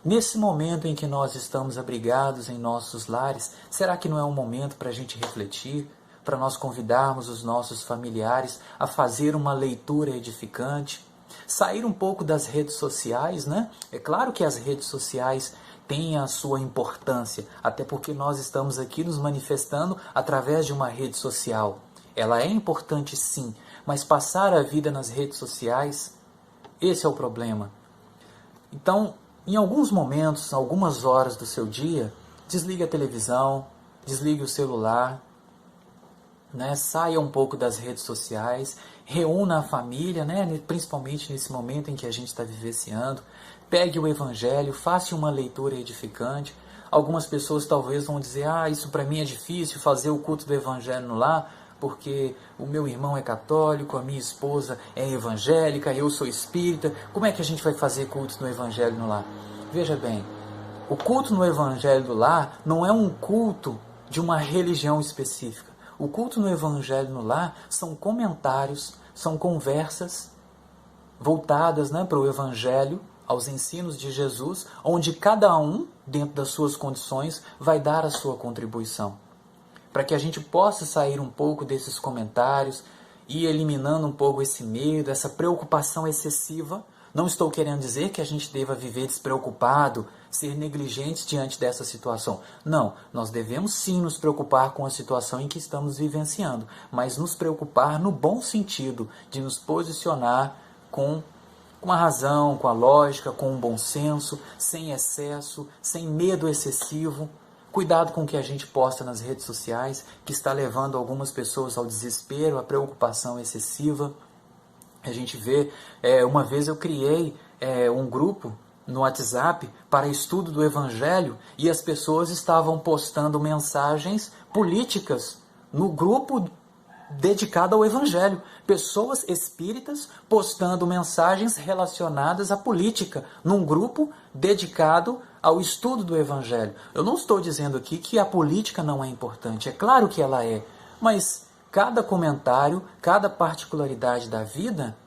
Nesse momento em que nós estamos abrigados em nossos lares, será que não é um momento para a gente refletir, para nós convidarmos os nossos familiares a fazer uma leitura edificante, sair um pouco das redes sociais, né? É claro que as redes sociais têm a sua importância, até porque nós estamos aqui nos manifestando através de uma rede social. Ela é importante sim, mas passar a vida nas redes sociais, esse é o problema. Então, em alguns momentos, algumas horas do seu dia, desligue a televisão, desligue o celular, né? Saia um pouco das redes sociais, reúna a família, né? Principalmente nesse momento em que a gente está vivenciando. Pegue o Evangelho, faça uma leitura edificante. Algumas pessoas talvez vão dizer: isso para mim é difícil, fazer o culto do Evangelho no lar, porque o meu irmão é católico, a minha esposa é evangélica, eu sou espírita, como é que a gente vai fazer culto no Evangelho no lar? Veja bem, o culto no Evangelho do lar não é um culto de uma religião específica. O culto no Evangelho no lar são comentários, são conversas voltadas, né, para o Evangelho, aos ensinos de Jesus, onde cada um, dentro das suas condições, vai dar a sua contribuição. Para que a gente possa sair um pouco desses comentários e eliminando um pouco esse medo, essa preocupação excessiva. Não estou querendo dizer que a gente deva viver despreocupado, ser negligentes diante dessa situação. Não, nós devemos sim nos preocupar com a situação em que estamos vivenciando, mas nos preocupar no bom sentido, de nos posicionar com a razão, com a lógica, com o bom senso, sem excesso, sem medo excessivo. Cuidado com o que a gente posta nas redes sociais, que está levando algumas pessoas ao desespero, à preocupação excessiva. A gente vê, uma vez eu criei um grupo no WhatsApp para estudo do Evangelho e as pessoas estavam postando mensagens políticas no grupo dedicado ao Evangelho. Pessoas espíritas postando mensagens relacionadas à política num grupo dedicado ao estudo do Evangelho. Eu não estou dizendo aqui que a política não é importante, é claro que ela é, mas cada comentário, cada particularidade da vida,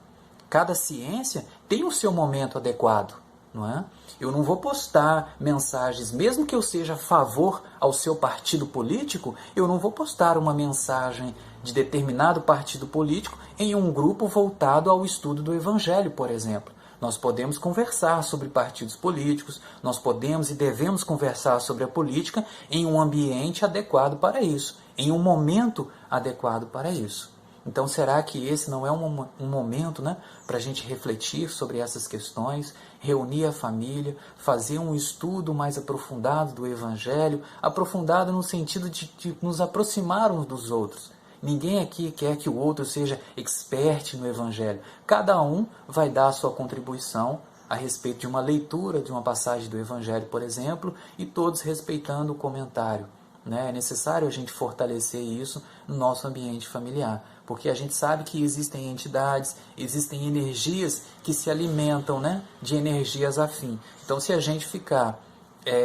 cada ciência tem o seu momento adequado, não é? Eu não vou postar mensagens, mesmo que eu seja a favor ao seu partido político, eu não vou postar uma mensagem de determinado partido político em um grupo voltado ao estudo do Evangelho, por exemplo. Nós podemos conversar sobre partidos políticos, nós podemos e devemos conversar sobre a política em um ambiente adequado para isso, em um momento adequado para isso. Então, será que esse não é um momento, né, para a gente refletir sobre essas questões, reunir a família, fazer um estudo mais aprofundado do Evangelho, aprofundado no sentido de nos aproximar uns dos outros? Ninguém aqui quer que o outro seja expert no Evangelho. Cada um vai dar a sua contribuição a respeito de uma leitura de uma passagem do Evangelho, por exemplo, e todos respeitando o comentário. É necessário a gente fortalecer isso no nosso ambiente familiar, porque a gente sabe que existem entidades, existem energias que se alimentam, né, de energias afins. Então, se a gente ficar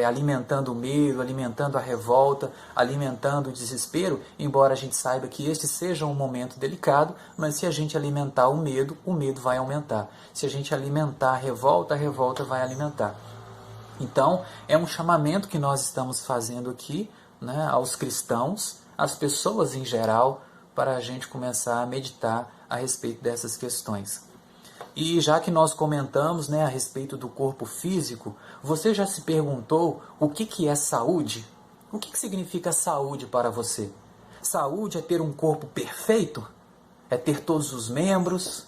alimentando o medo, alimentando a revolta, alimentando o desespero, embora a gente saiba que este seja um momento delicado, mas se a gente alimentar o medo vai aumentar. Se a gente alimentar a revolta vai alimentar. Então, é um chamamento que nós estamos fazendo aqui, né, aos cristãos, às pessoas em geral, para a gente começar a meditar a respeito dessas questões. E já que nós comentamos, né, a respeito do corpo físico, você já se perguntou o que é saúde? O que significa saúde para você? Saúde é ter um corpo perfeito? É ter todos os membros?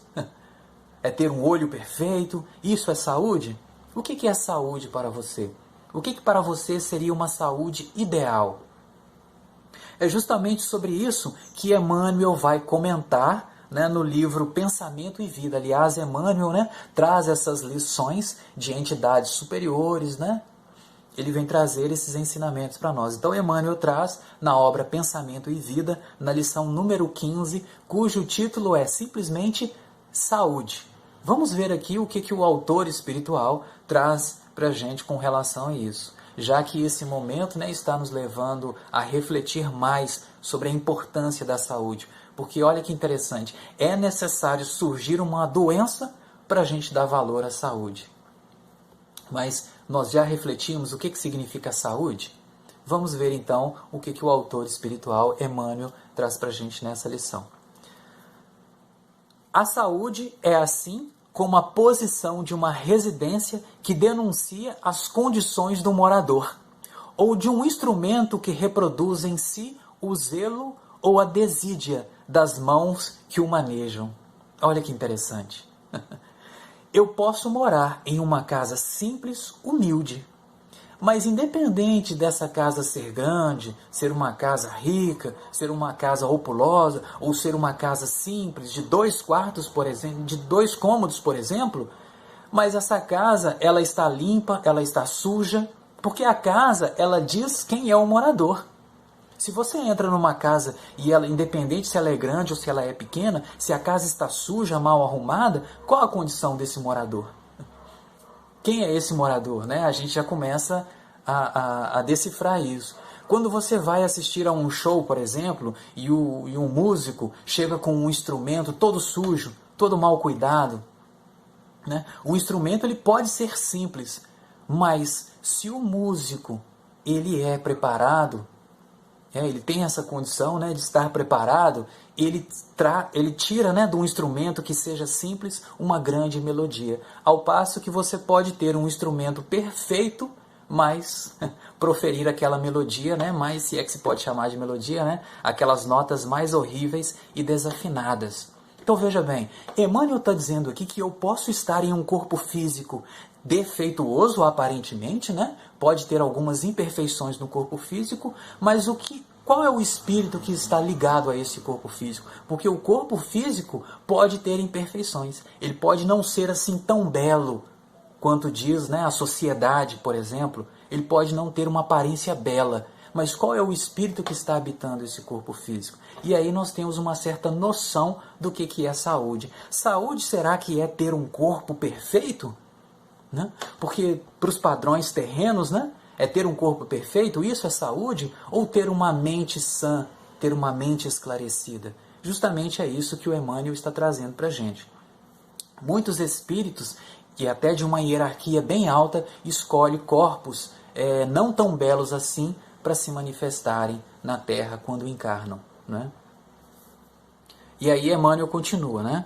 É ter um olho perfeito? Isso é saúde? O que é saúde para você? O que para você seria uma saúde ideal? É justamente sobre isso que Emmanuel vai comentar, né, no livro Pensamento e Vida. Aliás, Emmanuel, né, traz essas lições de entidades superiores, né? Ele vem trazer esses ensinamentos para nós. Então, Emmanuel traz na obra Pensamento e Vida, na lição número 15, cujo título é simplesmente Saúde. Vamos ver aqui o que o autor espiritual traz para a gente com relação a isso, já que esse momento, né, está nos levando a refletir mais sobre a importância da saúde. Porque olha que interessante, é necessário surgir uma doença para a gente dar valor à saúde. Mas nós já refletimos o que significa saúde? Vamos ver então o que o autor espiritual Emmanuel traz para a gente nessa lição. A saúde é assim como a posição de uma residência que denuncia as condições do morador, ou de um instrumento que reproduz em si o zelo ou a desídia das mãos que o manejam. Olha que interessante. Eu posso morar em uma casa simples, humilde, mas independente dessa casa ser grande, ser uma casa rica, ser uma casa opulosa, ou ser uma casa simples, de 2 quartos, por exemplo, de 2 cômodos, por exemplo, mas essa casa, ela está limpa, ela está suja, porque a casa, ela diz quem é o morador. Se você entra numa casa e ela, independente se ela é grande ou se ela é pequena, se a casa está suja, mal arrumada, qual a condição desse morador? Quem é esse morador? Né? A gente já começa a decifrar isso. Quando você vai assistir a um show, por exemplo, e um músico chega com um instrumento todo sujo, todo mal cuidado, né? O instrumento ele pode ser simples, mas se o músico ele é preparado, ele tem essa condição, né, de estar preparado, ele tira, né, de um instrumento que seja simples uma grande melodia. Ao passo que você pode ter um instrumento perfeito, mas proferir aquela melodia, né, mais, se é que se pode chamar de melodia, né, aquelas notas mais horríveis e desafinadas. Então veja bem, Emmanuel está dizendo aqui que eu posso estar em um corpo físico defeituoso, aparentemente, né? Pode ter algumas imperfeições no corpo físico, mas qual é o espírito que está ligado a esse corpo físico? Porque o corpo físico pode ter imperfeições, ele pode não ser assim tão belo quanto diz, né, a sociedade, por exemplo, ele pode não ter uma aparência bela, mas qual é o espírito que está habitando esse corpo físico? E aí nós temos uma certa noção do que é saúde. Saúde será que é ter um corpo perfeito? Né? Porque para os padrões terrenos, né, é ter um corpo perfeito, isso é saúde? Ou ter uma mente sã, ter uma mente esclarecida? Justamente é isso que o Emmanuel está trazendo para a gente. Muitos espíritos, que até de uma hierarquia bem alta, escolhem corpos não tão belos assim para se manifestarem na Terra quando encarnam. Né? E aí Emmanuel continua, né?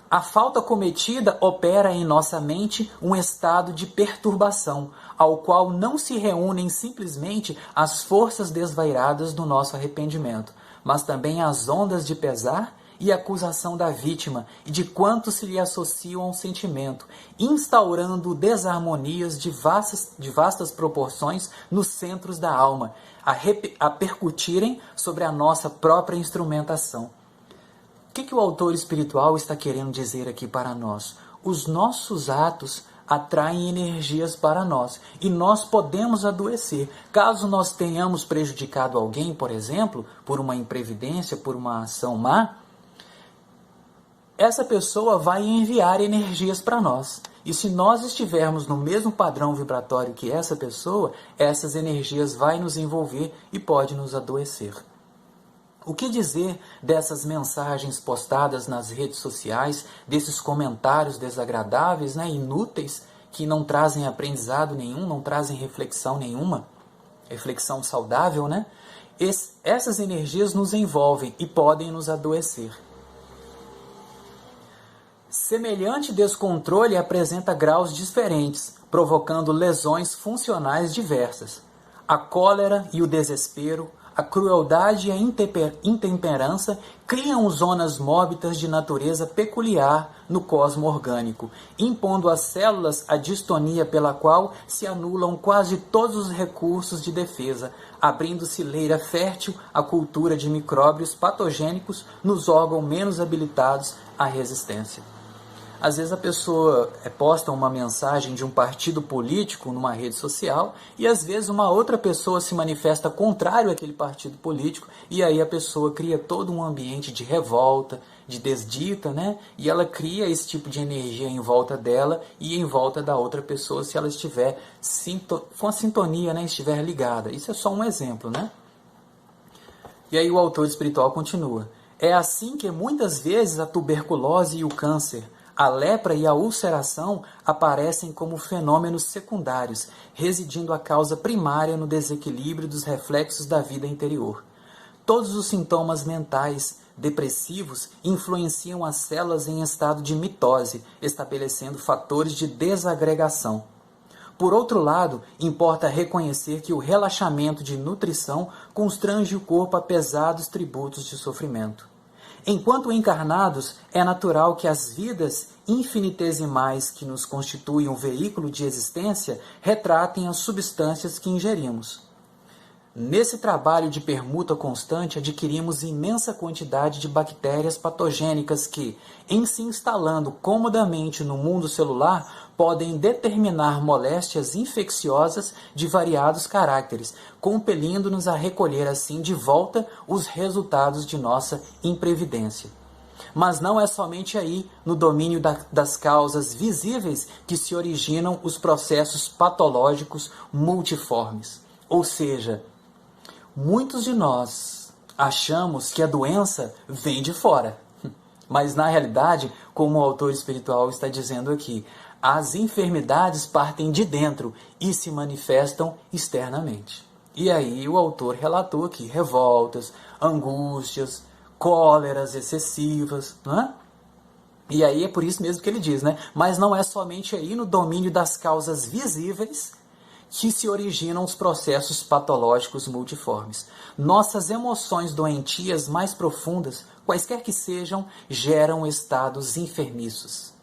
A falta cometida opera em nossa mente um estado de perturbação, ao qual não se reúnem simplesmente as forças desvairadas do nosso arrependimento, mas também as ondas de pesar e acusação da vítima e de quantos se lhe associam a um sentimento, instaurando desarmonias de vastas proporções nos centros da alma, a percutirem sobre a nossa própria instrumentação. O que o autor espiritual está querendo dizer aqui para nós? Os nossos atos atraem energias para nós e nós podemos adoecer. Caso nós tenhamos prejudicado alguém, por exemplo, por uma imprevidência, por uma ação má, essa pessoa vai enviar energias para nós. E se nós estivermos no mesmo padrão vibratório que essa pessoa, essas energias vão nos envolver e pode nos adoecer. O que dizer dessas mensagens postadas nas redes sociais, desses comentários desagradáveis, inúteis, que não trazem aprendizado nenhum, não trazem reflexão nenhuma, reflexão saudável, Essas energias nos envolvem e podem nos adoecer. Semelhante descontrole apresenta graus diferentes, provocando lesões funcionais diversas. A cólera e o desespero, a crueldade e a intemperança criam zonas mórbidas de natureza peculiar no cosmo orgânico, impondo às células a distonia pela qual se anulam quase todos os recursos de defesa, abrindo-se leira fértil à cultura de micróbios patogênicos nos órgãos menos habilitados à resistência. Às vezes a pessoa posta uma mensagem de um partido político numa rede social e às vezes uma outra pessoa se manifesta contrário àquele partido político e aí a pessoa cria todo um ambiente de revolta, de desdita, E ela cria esse tipo de energia em volta dela e em volta da outra pessoa se ela estiver com a sintonia, estiver ligada. Isso é só um exemplo, E aí o autor espiritual continua. É assim que muitas vezes a tuberculose e o câncer, a lepra e a ulceração aparecem como fenômenos secundários, residindo a causa primária no desequilíbrio dos reflexos da vida interior. Todos os sintomas mentais depressivos influenciam as células em estado de mitose, estabelecendo fatores de desagregação. Por outro lado, importa reconhecer que o relaxamento de nutrição constrange o corpo a pesados tributos de sofrimento. Enquanto encarnados, é natural que as vidas infinitesimais que nos constituem um veículo de existência retratem as substâncias que ingerimos. Nesse trabalho de permuta constante, adquirimos imensa quantidade de bactérias patogênicas que, em se instalando comodamente no mundo celular, podem determinar moléstias infecciosas de variados caracteres, compelindo-nos a recolher assim de volta os resultados de nossa imprevidência. Mas não é somente aí, no domínio das causas visíveis, que se originam os processos patológicos multiformes. Ou seja, muitos de nós achamos que a doença vem de fora. Mas, na realidade, como o autor espiritual está dizendo aqui, as enfermidades partem de dentro e se manifestam externamente. E aí o autor relatou aqui revoltas, angústias, cóleras excessivas, E aí é por isso mesmo que ele diz, Mas não é somente aí no domínio das causas visíveis que se originam os processos patológicos multiformes. Nossas emoções doentias mais profundas, quaisquer que sejam, geram estados enfermiços.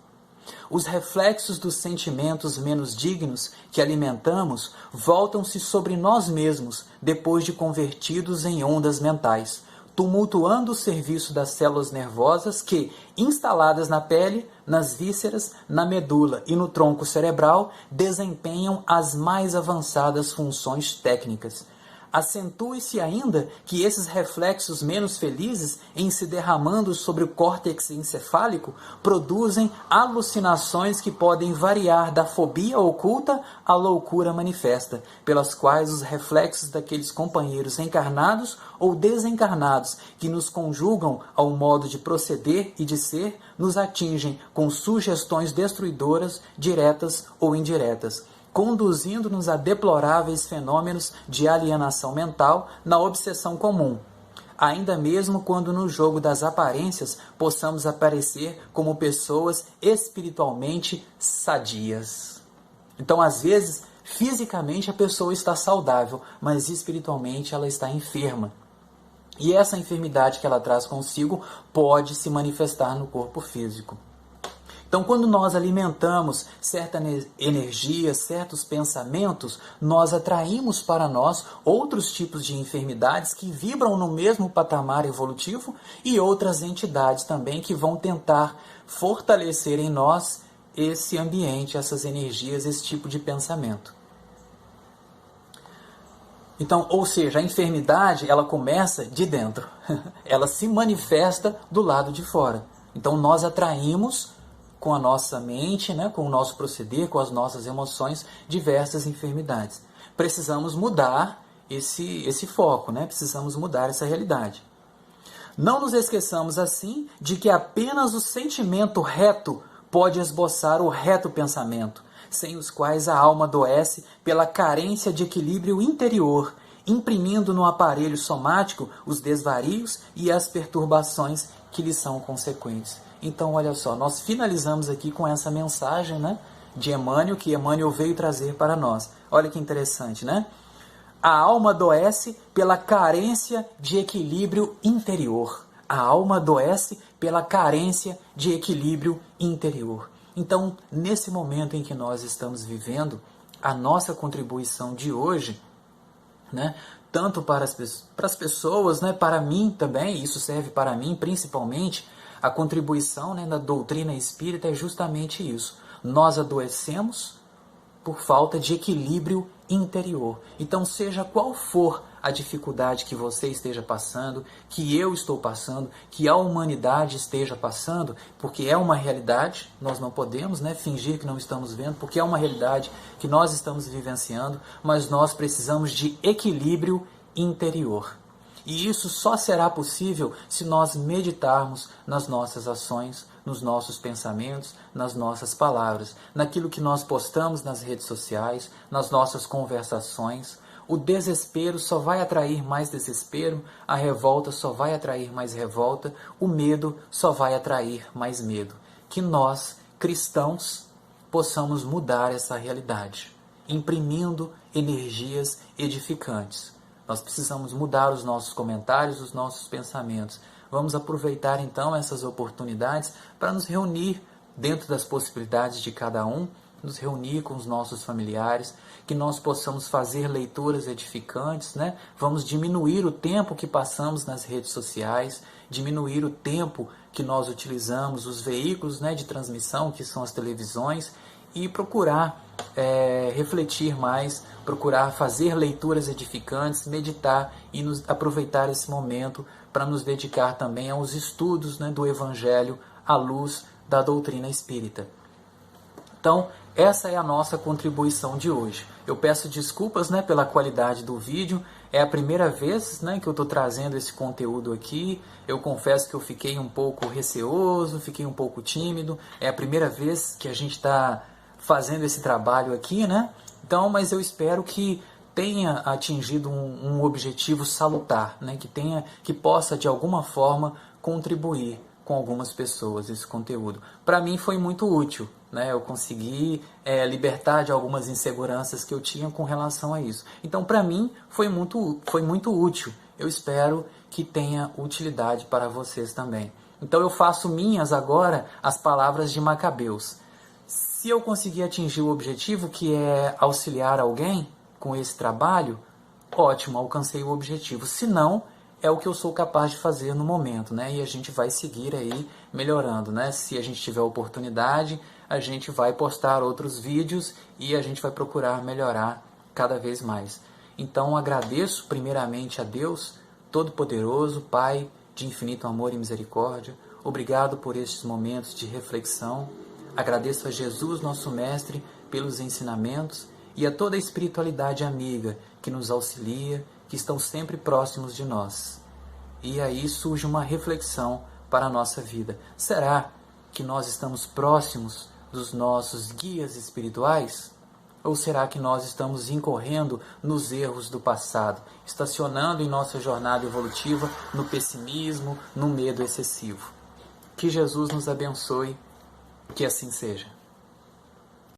Os reflexos dos sentimentos menos dignos que alimentamos voltam-se sobre nós mesmos depois de convertidos em ondas mentais, tumultuando o serviço das células nervosas que, instaladas na pele, nas vísceras, na medula e no tronco cerebral, desempenham as mais avançadas funções técnicas. Acentue-se ainda que esses reflexos menos felizes, em se derramando sobre o córtex encefálico, produzem alucinações que podem variar da fobia oculta à loucura manifesta, pelas quais os reflexos daqueles companheiros encarnados ou desencarnados que nos conjugam ao modo de proceder e de ser, nos atingem com sugestões destruidoras, diretas ou indiretas, conduzindo-nos a deploráveis fenômenos de alienação mental na obsessão comum, ainda mesmo quando no jogo das aparências possamos aparecer como pessoas espiritualmente sadias. Então, às vezes, fisicamente a pessoa está saudável, mas espiritualmente ela está enferma. E essa enfermidade que ela traz consigo pode se manifestar no corpo físico. Então, quando nós alimentamos certa energia, certos pensamentos, nós atraímos para nós outros tipos de enfermidades que vibram no mesmo patamar evolutivo e outras entidades também que vão tentar fortalecer em nós esse ambiente, essas energias, esse tipo de pensamento. Então, ou seja, a enfermidade, ela começa de dentro. Ela se manifesta do lado de fora. Então, nós atraímos com a nossa mente, né, com o nosso proceder, com as nossas emoções, diversas enfermidades. Precisamos mudar esse foco, né? Precisamos mudar essa realidade. Não nos esqueçamos, assim, de que apenas o sentimento reto pode esboçar o reto pensamento, sem os quais a alma adoece pela carência de equilíbrio interior, imprimindo no aparelho somático os desvarios e as perturbações que lhe são consequentes. Então, olha só, nós finalizamos aqui com essa mensagem, né, de Emmanuel, que Emmanuel veio trazer para nós. Olha que interessante, né? A alma adoece pela carência de equilíbrio interior. A alma adoece pela carência de equilíbrio interior. Então, nesse momento em que nós estamos vivendo, a nossa contribuição de hoje, né, tanto para as pessoas, né, para mim também, isso serve para mim principalmente, a contribuição, né, da doutrina espírita é justamente isso. Nós adoecemos por falta de equilíbrio interior. Então, seja qual for a dificuldade que você esteja passando, que eu estou passando, que a humanidade esteja passando, porque é uma realidade, nós não podemos, né, fingir que não estamos vendo, porque é uma realidade que nós estamos vivenciando, mas nós precisamos de equilíbrio interior. E isso só será possível se nós meditarmos nas nossas ações, nos nossos pensamentos, nas nossas palavras, naquilo que nós postamos nas redes sociais, nas nossas conversações. O desespero só vai atrair mais desespero, a revolta só vai atrair mais revolta, o medo só vai atrair mais medo. Que nós, cristãos, possamos mudar essa realidade, imprimindo energias edificantes. Nós precisamos mudar os nossos comentários, os nossos pensamentos. Vamos aproveitar então essas oportunidades para nos reunir dentro das possibilidades de cada um, nos reunir com os nossos familiares, que nós possamos fazer leituras edificantes, né? Vamos diminuir o tempo que passamos nas redes sociais, diminuir o tempo que nós utilizamos os veículos, né, de transmissão, que são as televisões, e procurar refletir mais, procurar fazer leituras edificantes, meditar e aproveitar esse momento para nos dedicar também aos estudos, né, do Evangelho à luz da doutrina espírita. Então, essa é a nossa contribuição de hoje. Eu peço desculpas, né, pela qualidade do vídeo. É a primeira vez, né, que eu estou trazendo esse conteúdo aqui. Eu confesso que eu fiquei um pouco receoso, fiquei um pouco tímido. É a primeira vez que a gente está fazendo esse trabalho aqui, né? Então, mas eu espero que tenha atingido um objetivo salutar, né? Que possa de alguma forma contribuir com algumas pessoas esse conteúdo. Para mim foi muito útil, né? Eu consegui libertar de algumas inseguranças que eu tinha com relação a isso. Então, para mim foi muito útil. Eu espero que tenha utilidade para vocês também. Então, eu faço minhas agora as palavras de Macabeus. Se eu conseguir atingir o objetivo, que é auxiliar alguém com esse trabalho, ótimo, alcancei o objetivo. Se não, é o que eu sou capaz de fazer no momento, né? E a gente vai seguir aí melhorando, né? Se a gente tiver oportunidade, a gente vai postar outros vídeos e a gente vai procurar melhorar cada vez mais. Então, agradeço primeiramente a Deus Todo-Poderoso, Pai de infinito amor e misericórdia. Obrigado por estes momentos de reflexão. Agradeço a Jesus, nosso Mestre, pelos ensinamentos e a toda a espiritualidade amiga que nos auxilia, que estão sempre próximos de nós. E aí surge uma reflexão para a nossa vida. Será que nós estamos próximos dos nossos guias espirituais? Ou será que nós estamos incorrendo nos erros do passado, estacionando em nossa jornada evolutiva no pessimismo, no medo excessivo? Que Jesus nos abençoe. Que assim seja.